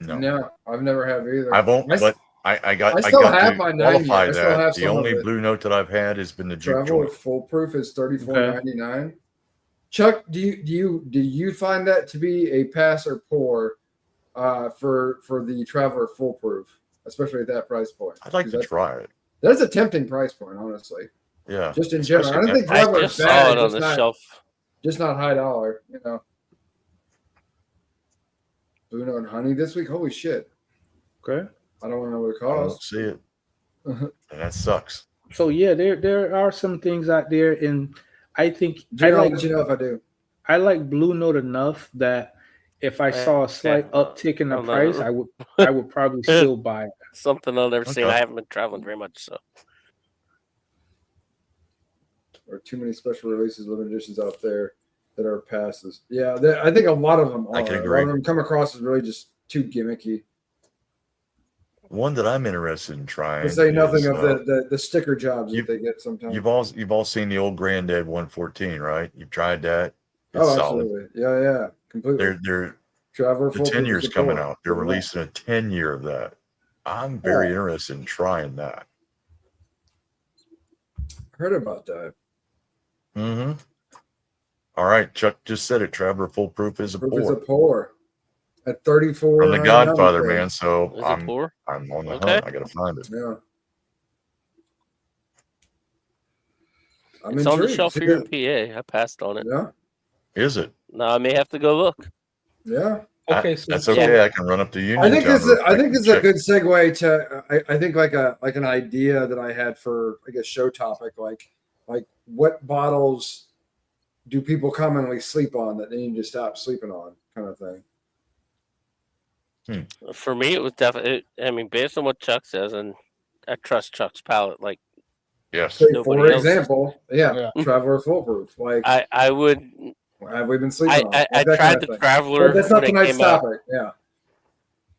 No, I've never had either. I won't. I But I got still to have my 90. qualify I still have that. The some of only it. blue note that I've had has been the juke Travel joint. foolproof is $34.99. Chuck, do you find that to be a pass or pour for the Traveler foolproof, especially at that price point? I'd like 'Cause to try it. That's a tempting price point, honestly. Yeah. Just in general, I Especially don't think that I Traveler just is saw bad. it on the shelf. Just not high dollar, Blue Note and honey this week. Holy shit! Okay. I don't want to know what it I don't costs. see it, and that sucks. So yeah, there are some things out there, and I think I'll let you know if I do. I like Blue Note enough that if I saw a slight uptick in the I'm not- price, I would probably still buy it. Something I'll never seen. Okay. I haven't been traveling very much, so Or too many special releases, limited editions out there that are passes. Yeah, I think a lot of them are. I can A agree. lot of them come across as really just too gimmicky. One that I'm interested in trying. To say nothing is, of the sticker jobs that they get sometimes. You've all seen the old Granddad 114, right? You've tried that. It's Oh, solid. absolutely. Yeah, completely. They're Traveler the Foolproof 10 is years a coming pour. out. They're Yeah. releasing a 10-year of that. I'm very interested in trying that. Heard about that. Mm-hmm. All right, Chuck just said it. Traveler Foolproof is a Proof is a pour. pour at 34. From the Godfather, man. So is it I'm poor? on the Okay. hunt. I gotta find it. Yeah. I'm It's on the intrigued. shelf See here in that? PA. I passed on it. Yeah. Is it? Now I may have to go look. Yeah. Okay, so That's okay. I can run up to Union. I think Town this is real I quick think and this is a check. good segue to I think like an idea that I had for I guess show topic like what bottles do people commonly sleep on that they need to stop sleeping on kind of thing. For me, it was definitely. I mean, based on what Chuck says, and I trust Chuck's palate. Like Yes. Say, Nobody for else. example, Yeah. Traveler Foolproof. Like I would. have we been sleeping on? I Like that tried kind the of thing. Traveler But that's when not it tonight's came out. topic. Yeah.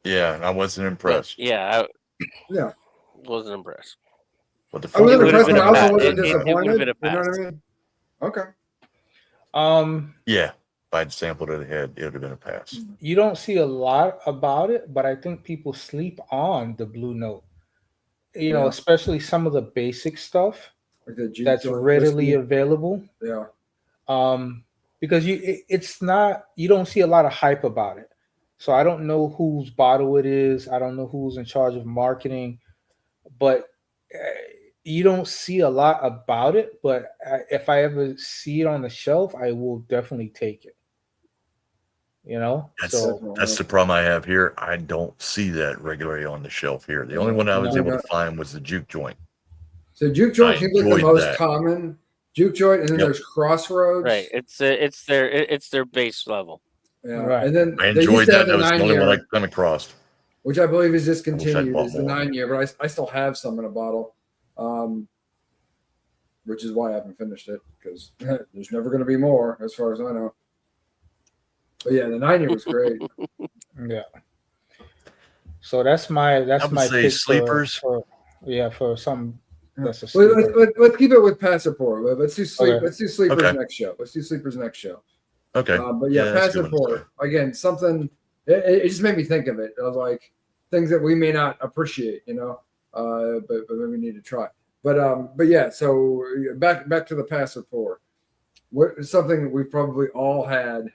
Yeah, and I wasn't But impressed. yeah, Yeah. I wasn't impressed. But the I wasn't It would've impressed, been but a I also pass. wasn't It would've disappointed. been a You know what I pass. mean? Okay. yeah, if I'd sampled it ahead, it would have been a pass. you don't see a lot about it, but I think people sleep on the Blue Note. Yeah. Especially some of the basic stuff Like the juice that's joint readily whiskey. available. Yeah. Because it's not, you don't see a lot of hype about it. So I don't know whose bottle it is. I don't know who's in charge of marketing, but you don't see a lot about it. But if I ever see it on the shelf, I will definitely take it. That's the problem I have here. I don't see that regularly on the shelf here. The only one I was No. able to find was the juke joint. So juke joint I seems like the enjoyed most that. common juke joint, and then Yep. there's Crossroads. Right. It's their base level. Yeah, Right. and then I they used enjoyed to that. have That the was the 9 only one I year, come across. which I believe is I'd discontinued. bought Is the more. 9 year, but I still have some in a bottle, which is why I haven't finished it because there's never going to be more, as far as I know. But yeah, the 9 year was great. Yeah. So that's my I would say pick sleepers. for something that's a Let's, sleeper. let's keep it with Passaport. Let's do sleep. Okay. Let's do sleepers Okay. next show. Let's do sleepers next show. Okay. But yeah, that's a good one to Passaport again. Something it just made me think of it. I was like things that we may not appreciate, but we need to try. But yeah. So back to the Passaport. What is something that we've probably all had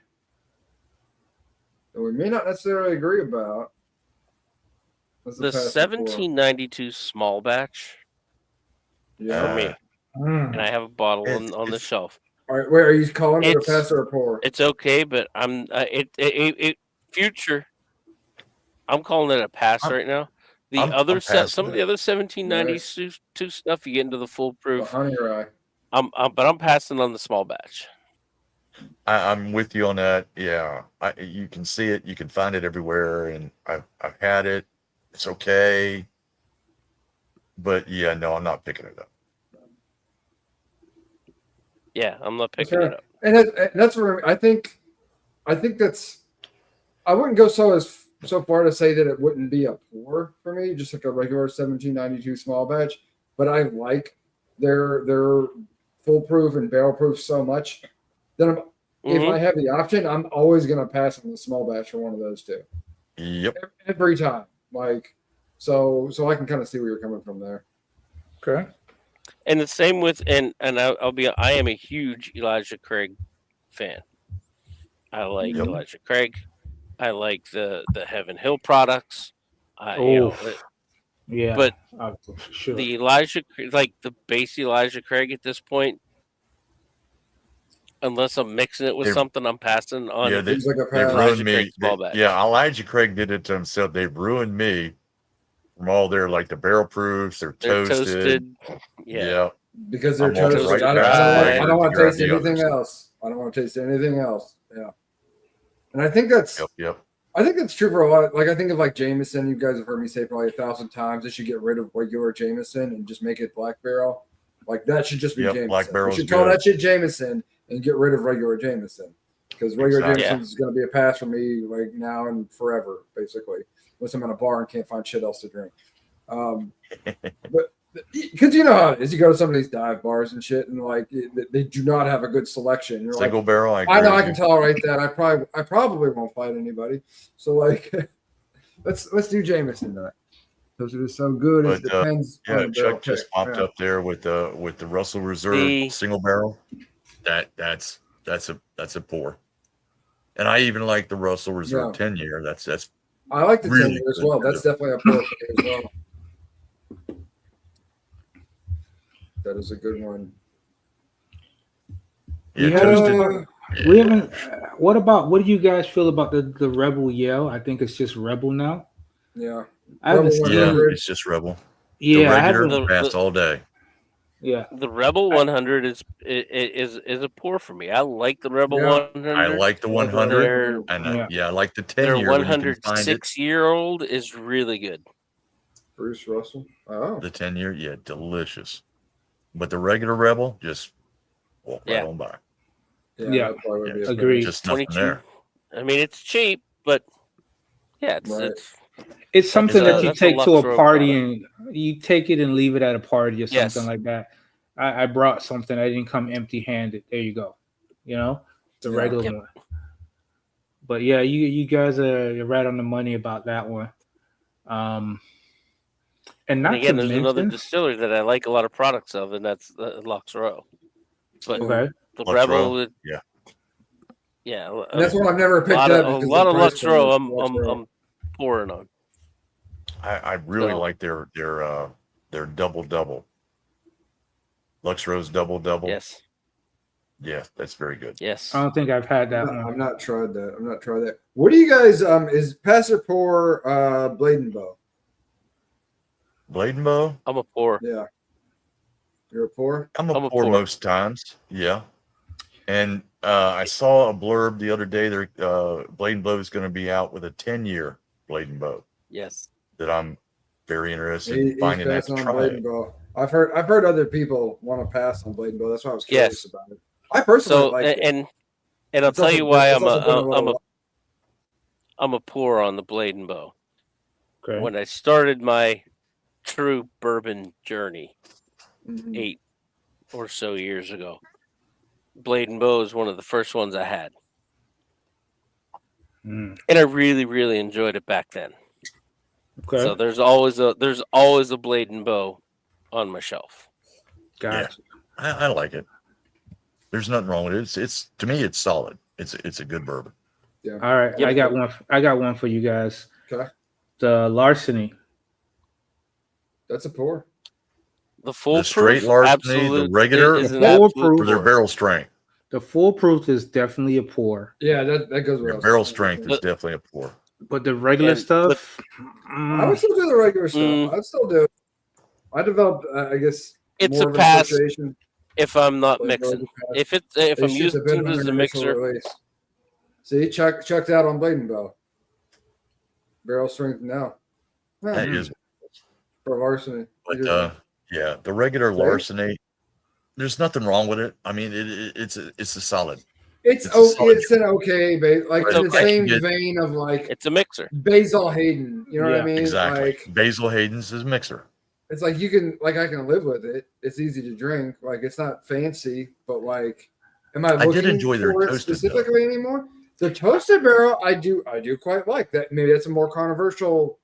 that we may not necessarily agree about? What's The Passaport? 1792 small batch Yeah. for me, and I have a bottle on the shelf. All right. Wait, are you calling it a It's- pass or a pour? It's okay, but I'm future. I'm calling it a pass I'm- right now. The I'm other passing some of it. the other 1792 stuff, you get into the The foolproof. honey rye. But I'm passing on the small batch. I'm with you on that. Yeah, you can see it, you can find it everywhere, and I've had it. It's okay, but yeah, no, I'm not picking it up. Yeah, I'm not picking fair. it up. And that's where I think that's. I wouldn't go so far to say that it wouldn't be a pour for me, just like a regular 1792 small batch. But I like their foolproof and barrel proof so much that if Mhm. I have the option, I'm always gonna pass on the small batch for one of those two Yep. every time. Like so I can kind of see where you're coming from there. Okay. And the same with I am a huge Elijah Craig fan. I like Yep. Elijah Craig. I like the Heaven Hill products. Yeah. But for sure. the Elijah, like the base Elijah Craig at this point, unless I'm mixing it with They're- something, I'm passing on. Yeah, Seems like a They pass. Elijah ruined me. Craig small batch. Yeah, Elijah Craig did it to himself. They ruined me from all their like the barrel proofs. They're They're toasted. Yeah. Because they're I'm all toasted. right I back don't want to to grab taste the anything others. else. I don't want to taste anything else. Yeah. And I think that's Yep. true for a lot. Like I think of like Jameson. You guys have heard me say probably 1,000 times. They should get rid of regular Jameson and just make it Black Barrel. Like that should just be Yep, Jameson. Black We Barrel's should call good. that shit Jameson and get rid of regular Jameson because regular Exactly. Jameson is going to be a pass for me like now and forever, basically. Unless I'm in a bar and can't find shit else to drink. But because you know how it is, you go to some of these dive bars and shit, and like they do not have a good selection. You're Single like, barrel. I I know agree I with can you. tolerate that. I probably won't fight anybody. So like, let's do Jameson tonight because it is so good. It But, depends. on Yeah, the barrel Chuck just pick. popped Yeah. up there with the Russell Reserve The- single barrel. That's a pour. And I even like the Russell Reserve Yeah. 10-year. That's I like the Really 10 year as good, well. too. That's definitely a pour for me as well. That is a good one. yeah, Yeah. toasted. We haven't. What do you guys feel about the Rebel Yell? I think it's just Rebel now. Yeah. I haven't Rebel seen. Yeah, 100. it's just Rebel. Yeah, the I regular haven't. passed all day. Yeah, The Rebel 100 is a pour for me. I like the Rebel Yeah. 100. I like the 100, Their and Yeah. I like the their 10-year when you can find it. 106-year-old is really good. Bruce Russell. Oh. The 10-year, yeah, delicious. But the regular Rebel, just walk right Yeah. on by. Yeah. that probably would be a Agreed. Just nothing 22. there. I mean, it's cheap, but yeah, Right. it's something that you that's a take to Lux a Row party product. and you take it and leave it at a party or Yes. something like that. I brought something. I didn't come empty-handed. There you go. The Yeah. regular Yep. one. But yeah, you guys you're right on the money about that one. And not And again, to there's another mention, distillery that I like a lot of products of, and that's Lux Row. But okay, the Lux Rebel, Row, yeah. yeah, And that's one I've never a picked lot up. of, a because lot the of price Lux point Row. is I'm Lux Row. pouring on. I really So- like their double. Lux Rose double. Yes, Yeah, that's very good. yes. I don't think I've had that I've one. not tried that. What do you guys is pass or pour Blade and Bow? Blade and Bow, I'm a pour. Yeah. You're a pour? I'm a I'm a pour pour. most times. Yeah. And I saw a blurb the other day. There, Blade and Bow is going to be out with a 10-year Blade and Bow Yes. that I'm very interested He's in finding that passing to on try. Blade and Bow. I've heard other people want to pass on Blade and Bow. That's why I was curious Yes. about it. I personally So like it. and I'll It's tell also you why been- it's also been a little I'm a pour on the Blade and Bow. Okay. When I started my true bourbon journey Mhm. 8 or so years ago, Blade and Bow is one of the first ones I had, Mm, and I really, really enjoyed it back then. okay. So there's always a Blade and Bow on my shelf. Gotcha. I like it. There's nothing wrong with it. It's to me, it's solid. It's a good bourbon. Yeah. All right. Yep. I got one for you guys. Okay. The Larceny. That's a pour. The foolproof, straight larceny, the absolute, regular, is an the absolute foolproof. For their pour. barrel strength. The foolproof is definitely a pour, Yeah, that goes Their well. barrel strength is definitely a pour. but the regular And- stuff. I would still do the regular stuff. Mm. I'd still do it. I developed, I guess, It's more a of an pass appreciation if I'm not for mixing. Blade and Bow. If I'm It's just using bit it of as an a initial mixer, release. See, checked out on Blade and Bow. Barrel strength now. That Yeah, is, for Larceny. but yeah, the regular larceny. There's nothing wrong with it. I mean, it's a solid. It's it's a solid it's an okay, like Right. in the Okay. same Good. vein of like it's a mixer. Basil Hayden. You know what I Yeah, mean? Exactly. Like Basil Hayden's is mixer. it's like you can I can live with it. It's easy to drink. Like it's not fancy, but like, am I I looking did enjoy their for it toasted, though. specifically anymore? The toasted barrel, I do quite like that. Maybe that's a more controversial,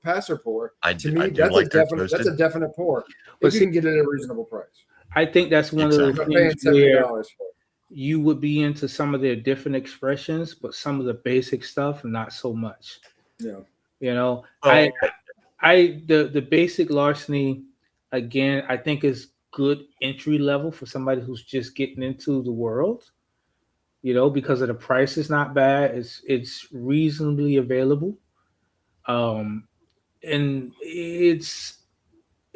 passer pour. I To do me, that's like a their definite toasted. pour. But If you see- can get it at a reasonable price. I think that's one of I'm those Exactly. not paying things where $70 for it. you would be into some of their different expressions, but some of the basic stuff, not so much. Yeah. You know, Oh. the basic Larceny, again, I think is good entry level for somebody who's just getting into the world. Because of the price is not bad. It's reasonably available. And it's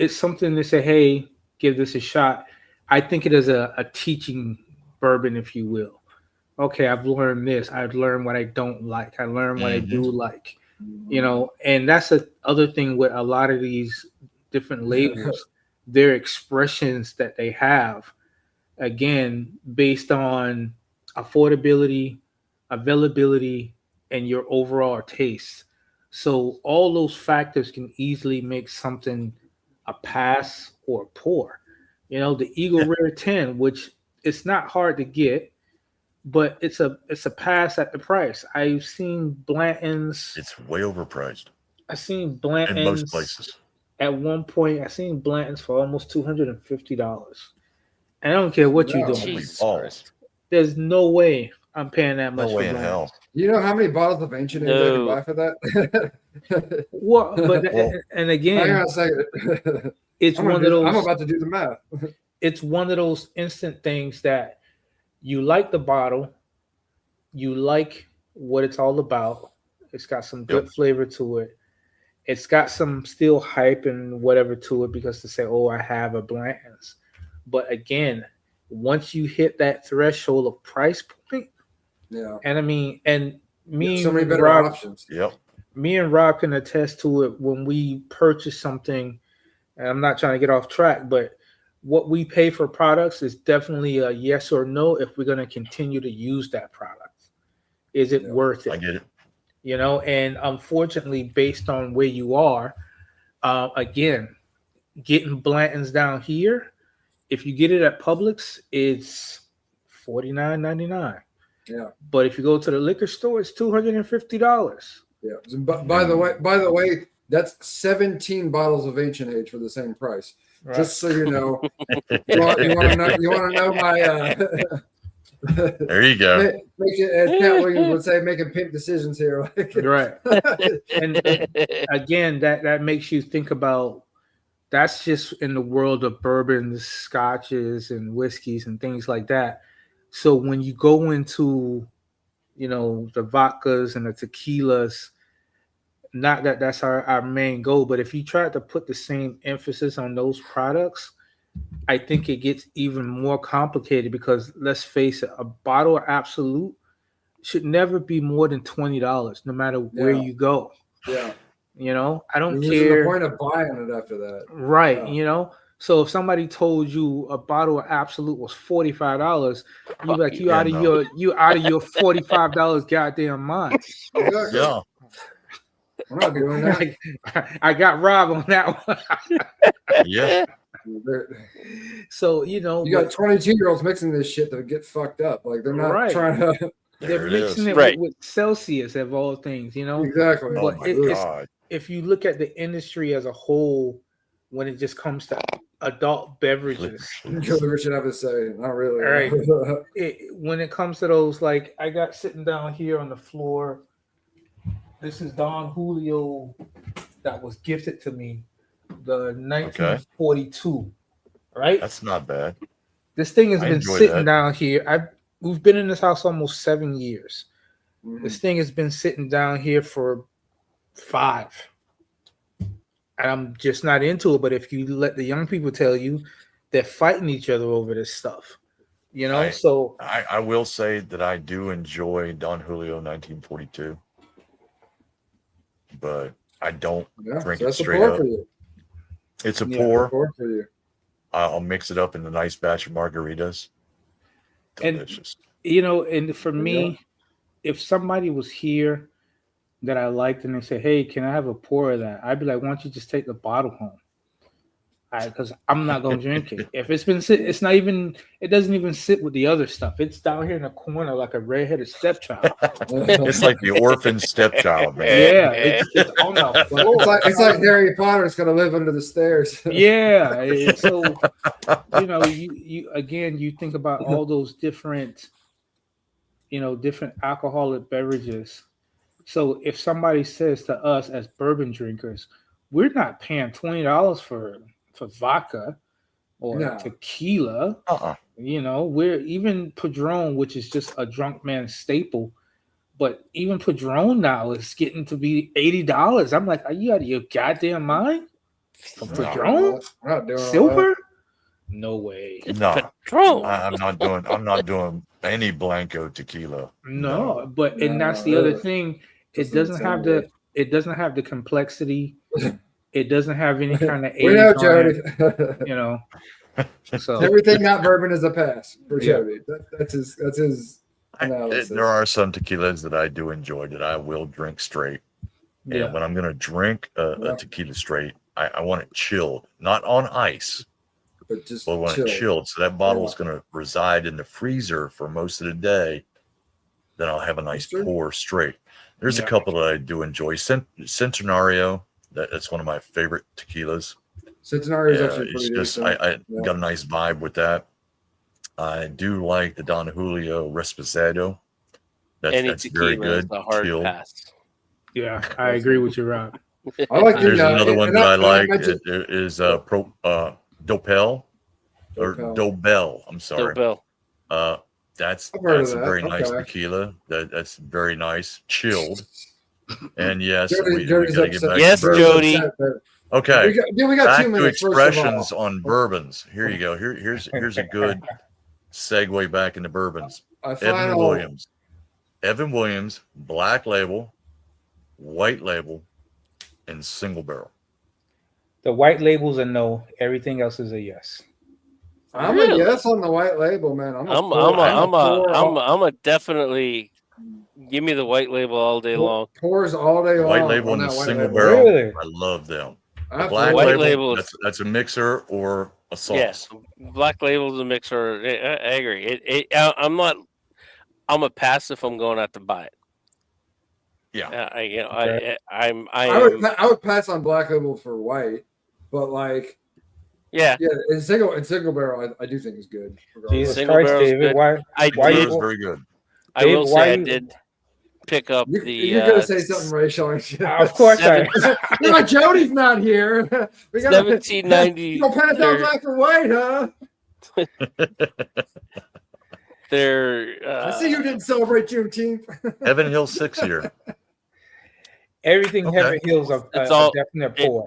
something to say, hey, give this a shot. I think it is a teaching bourbon, if you will. Okay, I've learned this. I've learned what I don't like. I learned what I do like. And that's the other thing with a lot of these different labels, their expressions that they have, again, based on affordability, availability, and your overall taste. So all those factors can easily make something a pass or a pour. The Eagle Rare 10, which it's not hard to get, but it's a pass at the price. I've seen Blanton's. It's way overpriced I've seen in Blanton's most places. at one point. I've seen Blanton's for almost $250. And I don't care what you're No. doing. Jesus balls. Christ. There's no way I'm paying that much No for way in Blanton's. hell. You know how many bottles of ancient age I No. could buy for that? Well, but Well, and Hang again, on a second. it's I'm one of those. about to do the math. It's one of those instant things that you like the bottle, you like what it's all about. It's got some good flavor to it. It's got some still hype and whatever to it because to say, oh, I have a Blanton's. But again, once you hit that threshold of price point, Yeah. and I mean, and me So many and better Rob, options. Yep. me and Rob can attest to it when we purchase something. And I'm not trying to get off track, but what we pay for products is definitely a yes or no if we're going to continue to use that product. Is it Yeah, worth it? I get it. And unfortunately, based on where you are, again, getting Blanton's down here, if you get it at Publix, it's $49.99. Yeah. But if you go to the liquor store, it's $250. Yeah. But by the way, that's 17 bottles of ancient age for the same price. Right? Just so you know. You want to know my There you go. make it, as Cat Williams would say, making pimp decisions here. Right. And again, that makes you think about, that's just in the world of bourbons, scotches, and whiskeys and things like that. So when you go into, the vodkas and the tequilas, not that that's our main goal, but if you try to put the same emphasis on those products, I think it gets even more complicated because let's face it, a bottle of Absolute should never be more than $20, no matter where Yeah. you go. Yeah. You know, I don't There's no care. point of buying it after that. Right. Yeah. You know, so if somebody told you a bottle of Absolute was $45, you'd be like, you Yeah, out of no. your $45 goddamn mind. Exactly. Yeah. We're not doing that. I got robbed on that one. Yeah. So you know, You got 22-year-olds mixing this shit to get fucked up. Like they're not Right. trying to. they're There it mixing is. it Right. with Celsius of all things. You know, Exactly. Oh But my it's- God. if you look at the industry as a whole, when it just comes to adult beverages, Killer should have a say. Not really. All right. When it comes to those, like I got sitting down here on the floor, this is Don Julio that was gifted to me, the 1942. Right, That's not bad. this thing has I been enjoy sitting that. down here. We've been in this house almost 7 years. Mhm. This thing has been sitting down here for 5. And I'm just not into it. But if you let the young people tell you, they're fighting each other over this stuff. You know, Right. so I will say that I do enjoy Don Julio 1942, but I don't Yeah, drink so it that's straight support up. for you. It's a Yeah. pour. Support for you. I'll mix it up in a nice batch of margaritas. And- Delicious. you know, and for Yeah. me, if somebody was here that I liked and they say, "Hey, can I have a pour of that?" I'd be like, "Why don't you just take the bottle home?" Because I'm not gonna drink it. If it's been sit, it's not even. It doesn't even sit with the other stuff. It's down here in the corner like a redheaded stepchild. It's like the orphan stepchild, man. Yeah, it's on the floor. It's like Harry Potter is going to live under the stairs. Yeah, so you know, you again, you think about all those different, different alcoholic beverages. So if somebody says to us as bourbon drinkers, we're not paying $20 for vodka or No. tequila. We're even Padron, which is just a drunk man's staple. But even Padron now is getting to be $80. I'm like, are you out of your goddamn mind? For No. Padron? We're not doing all that. Silver? No way. No, Patron. I'm not doing any Blanco tequila. No, but No, and that's the other ugh. thing. Just It doesn't have insanity. the complexity. It doesn't have any kind of age We know, on Jody. it, So Everything not bourbon is a pass for Yeah. Jody. That's his analysis. There are some tequilas that I do enjoy that I will drink straight. yeah, And when I'm going to drink Yeah. a tequila straight, I want it chilled, not on ice, but just but I want chill. it chilled. So that bottle is Yeah. going to reside in the freezer for most of the day. Then I'll have a nice Sure. pour straight. There's Yeah. a couple that I do enjoy. Centenario, that's one of my favorite tequilas. Centenario is Yeah, actually it's pretty just decent. I Yeah. got a nice vibe with that. I do like the Don Julio Reposado. Any That's very tequila is good. a hard chilled. pass. yeah, I agree with you, Rob. I like There's the, another and- one and that I and like. mentioned- It is Dopel or Dopel. Dobel. I'm sorry. Bill. That's I've heard of a that. very nice Okay. tequila. That's very nice, chilled. And yes, Jody- we Jody's got to get upset. back Yes, to bourbon. Jody. upset that- Okay, we got back 2 to minutes. First of all. expressions on bourbons. Here you go. Here's a good segue back into bourbons. I find Evan all- Williams. Evan Williams, Black Label, White Label, and Single Barrel. The white label's a no. Everything else is a yes. I'm Really? a yes on the white label, man. I'm a definitely give me the white label all day long. Pours all day long. White Label on and the that white Single label. Barrel. Really? I love them. The Absolutely. Black White Label, Label is- that's a mixer or a sauce. Yeah, Black Label's a mixer. I agree. I'm a pass if I'm going out to buy it. Yeah. I would pass on black label for white, but like Yeah, and single barrel I do think is good. regardless. Jesus Single Christ, barrel's David, good. why? I Why Single did. is very good. I will Dave, say why I you- did pick up You're gonna say something racial, aren't you? Of course, Seven- You're like Jody's not here. We gotta 1790. You gonna pass out black or white, huh? I see you didn't celebrate Juneteenth. Evan Hill 6 year. Everything Okay. Heaven Hills are It's all- definitely a pour.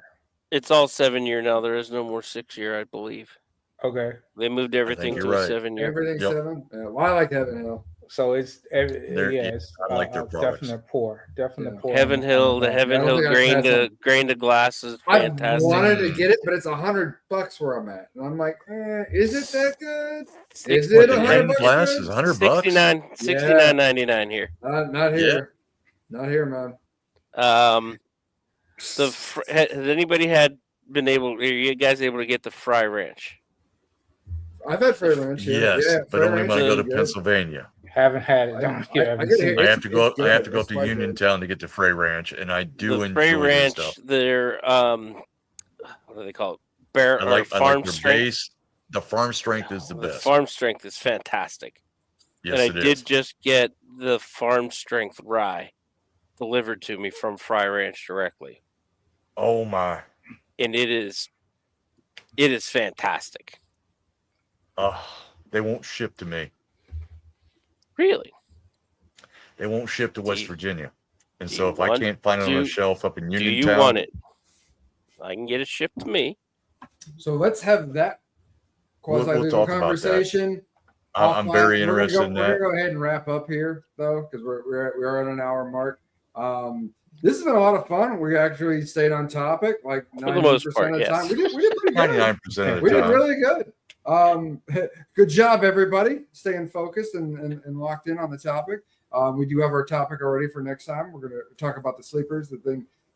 It's all 7 year now. There is no more 6 year, I believe. Okay. They moved everything you're to right. a 7-year. Everything Yep. 7. Yeah, well, I like Heaven Hill. So it's They're- yes, I like their products. definite pour. Definite Yeah. pour. Heaven Hill, the I Heaven don't Hill think I've grain had to some. grain to glass is I fantastic. wanted to get it, but it's $100 where I'm at, and I'm like, is it that good? Is What, it the $100 grain good? glass is $100 bucks? 69.99 here. Not here, not here, man. Has anybody been able? Are you guys able to get the Fry Ranch? I've had Fry Ranch. Yes, yeah, but Fry only Ranch when I is go to good. Pennsylvania. Haven't had it. I Down here. get Haven't it seen here. I it. have to go. It's I have to good. go It's to quite Uniontown to get to Fray Ranch, and I do The enjoy Fray their Ranch, stuff. their what do they call it? Bear I or like farm their strength. base. The farm strength is the The best. farm strength is fantastic. Yes, and I it did is. just get the farm strength rye delivered to me from Fry Ranch directly, Oh my! and it is fantastic. They won't ship to me. Really? They won't ship to West you- Virginia, and do so you if I want- can't find it on do- a shelf up in Do Uniontown, you want it? I can get it shipped to me. So let's have that We'll quasi-legal talk about that. conversation. I'm very We're gonna interested go- in We're that. gonna go ahead and wrap up here, though, because we are at an hour mark. This has been a lot of fun. We actually stayed on topic, like For the most 90% part, of the yes. time. We did pretty good. 99% of the We did time. really good. Good job, everybody, staying focused and locked in on the topic. We do have our topic already for next time. We're going to talk about the sleepers,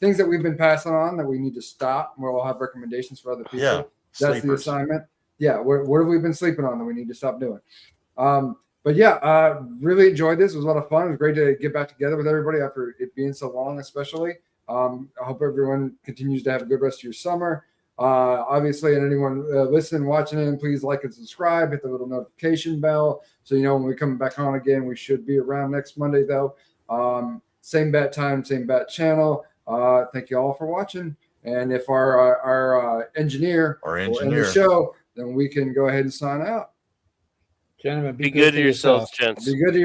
things that we've been passing on that we need to stop. We'll have recommendations for other people. Yeah, That's the sleepers. assignment. Yeah, what have we been sleeping on that we need to stop doing? But yeah, really enjoyed this. It was a lot of fun. It was great to get back together with everybody after it being so long, especially. I hope everyone continues to have a good rest of your summer. Obviously, and anyone listening, watching in, please like and subscribe. Hit the little notification bell so you know when we come back on again. We should be around next Monday, though. Same bat time, same bat channel. Thank you all for watching. And if our engineer will end the show, then we can go ahead and sign out. Gentlemen, Be good to yourselves, gents. Be good to